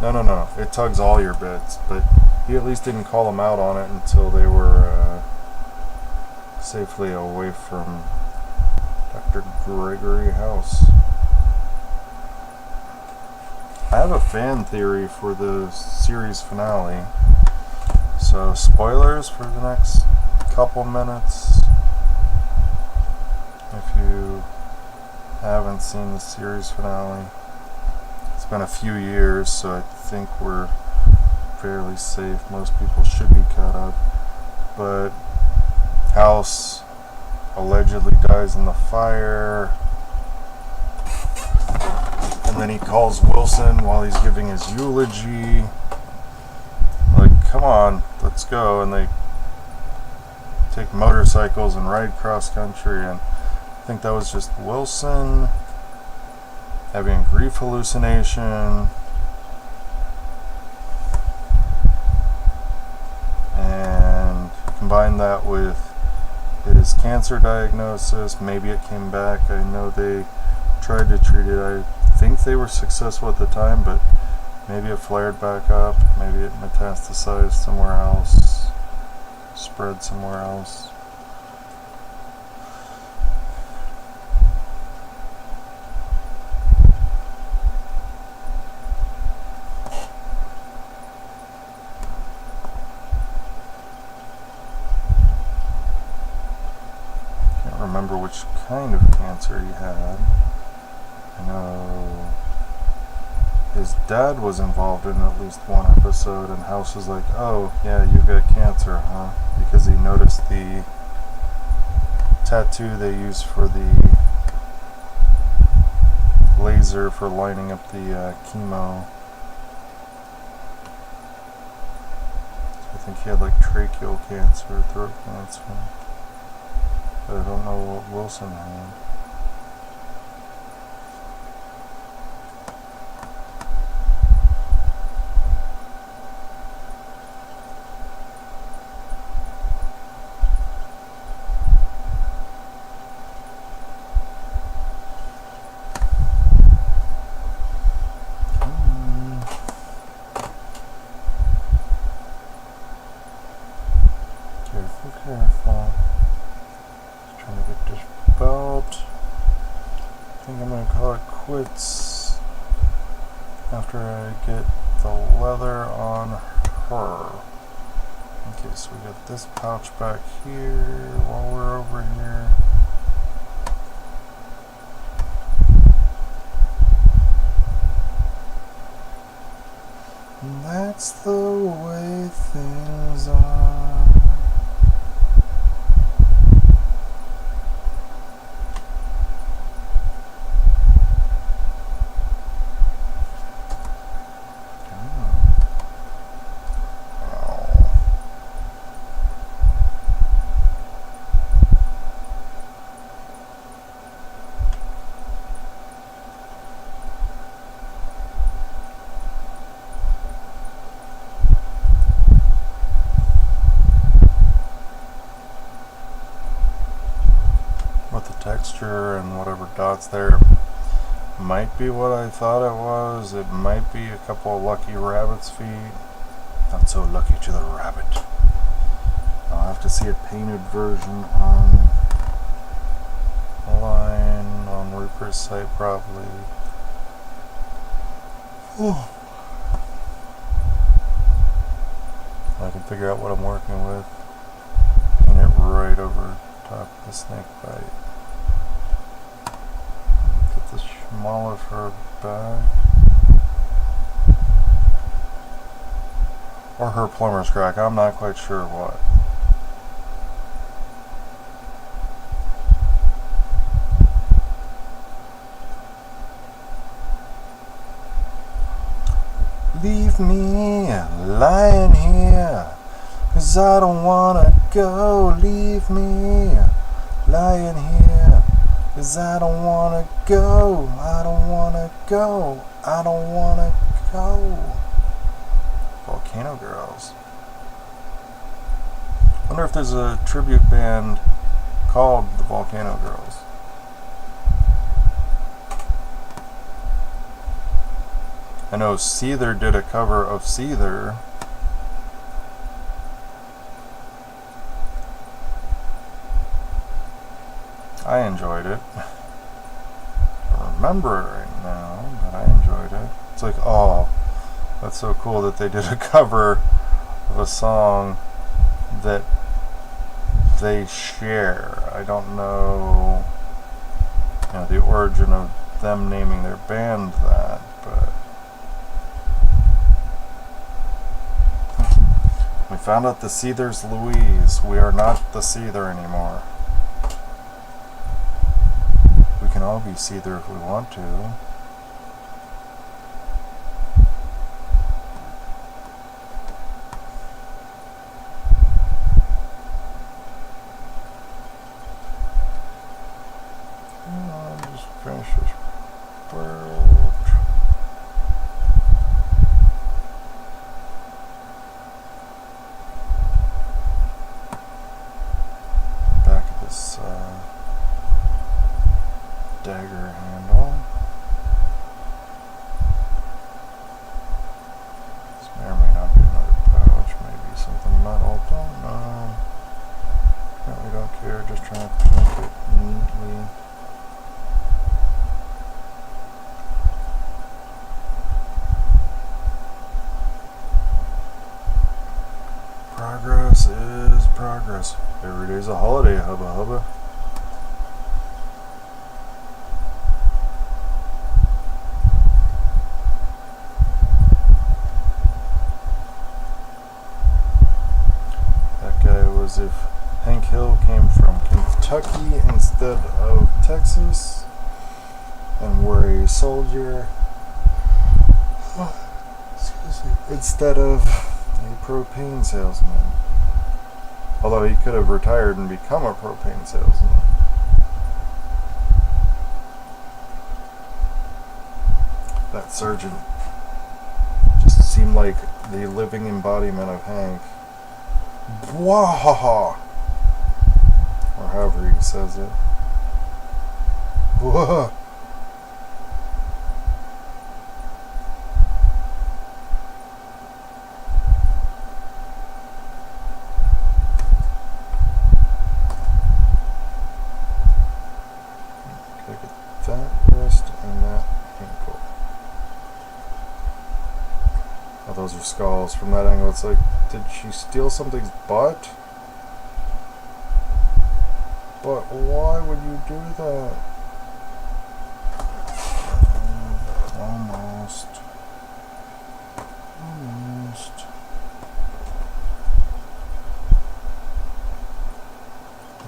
No, it tugs all your bits. But he at least didn't call them out on it until they were safely away from Dr. Gregory House. I have a fan theory for the series finale. So, spoilers for the next couple minutes. If you haven't seen the series finale, it's been a few years, so I think we're fairly safe. Most people should be caught up. But House allegedly dies in the fire, and then he calls Wilson while he's giving his eulogy. Like, come on, let's go. And they take motorcycles and ride cross country, and I think that was just Wilson having a grief hallucination, and combine that with his cancer diagnosis. Maybe it came back. I know they tried to treat it. I think they were successful at the time, but maybe it flared back up. Maybe it metastasized somewhere else, spread somewhere else. Remember which kind of cancer he had. I know his dad was involved in at least one episode, and House was like, oh yeah, you've got cancer, huh? Because he noticed the tattoo they use for the laser for lining up the chemo. I think he had like tracheal cancer, throat cancer. But I don't know what Wilson had. Careful. Trying to get this belt. I think I'm going to call it quits after I get the leather on her. Okay, so we got this pouch back here while we're over here. And that's the way things are. With the texture and whatever dots there, might be what I thought it was. It might be a couple of lucky rabbit's feet. Not so lucky to the rabbit. I'll have to see a painted version online on Rupert's site probably. Oh. I can figure out what I'm working with. Paint it right over top of the snake bite. Get the smaller for her back. Or her plumber's crack, I'm not quite sure what. Leave me lying here, 'cause I don't wanna go. Leave me lying here, 'cause I don't wanna go. I don't wanna go. I don't wanna go. Volcano Girls. Wonder if there's a tribute band called the Volcano Girls. I know Seether did a cover of Seether. I enjoyed it. I don't remember it right now, but I enjoyed it. It's like, oh, that's so cool that they did a cover of a song that they share. I don't know, the origin of them naming their band that, but we found out the Seether's Louise. We are not the Seether anymore. We can all be Seether if we want to. Just finish this bird. Back of this dagger handle. This may or may not be another pouch, maybe something metal, don't know. Apparently don't care, just trying to paint it neatly. Progress is progress. Every day's a holiday, hubba hubba. That guy was if Hank Hill came from Kentucky instead of Texas and were a soldier instead of a propane salesman. Although he could have retired and become a propane salesman. That sergeant just seemed like the living embodiment of Hank. Wahaha! Or however he says it. Whoa! That wrist and that ankle. Oh, those are skulls. From that angle, it's like, did she steal something's butt? But why would you do that? Almost.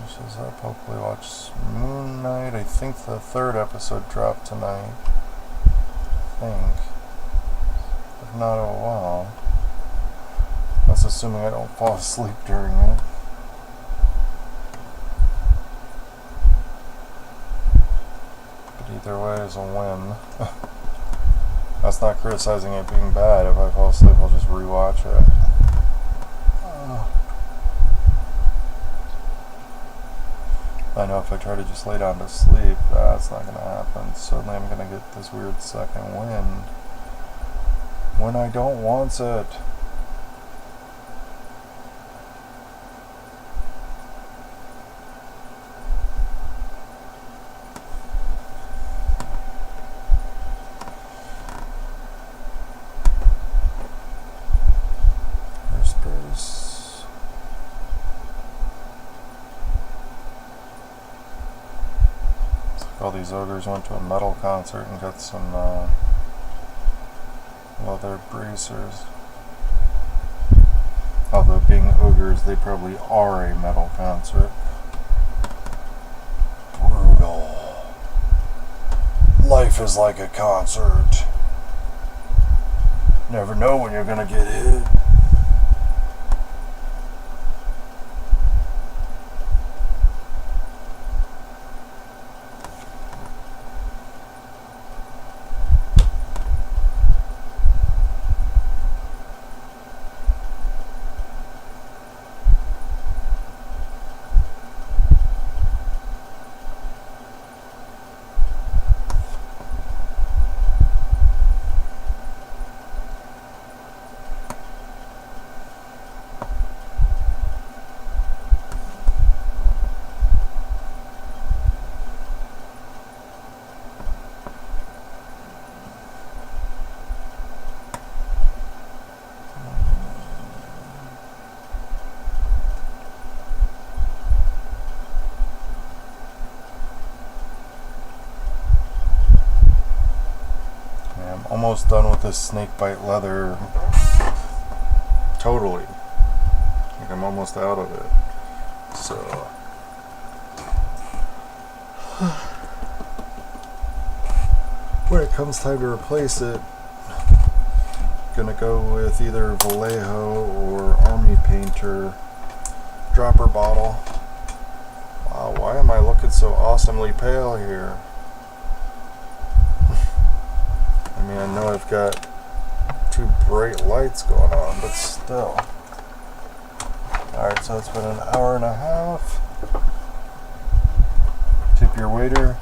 Says I'll probably watch Moon Knight. I think the 3rd episode dropped tonight. I think. If not, oh well. That's assuming I don't fall asleep during it. But either way is a win. That's not criticizing it being bad. If I fall asleep, I'll just rewatch it. I know if I try to just lay down to sleep, that's not going to happen. Suddenly I'm going to get this weird second wind when I don't want it. All these ogres went to a metal concert and got some leather bracers. Although being ogres, they probably are a metal concert. Brutal. Life is like a concert. Never know when you're gonna get hit. almost done with this snakebite leather. Totally. Like I'm almost out of it. So when it comes time to replace it, gonna go with either Vallejo or Army Painter dropper bottle. Wow, why am I looking so awesomely pale here? I mean, I know I've got two bright lights going on, but still. Alright, so it's been an hour and a half. Tip your waiter.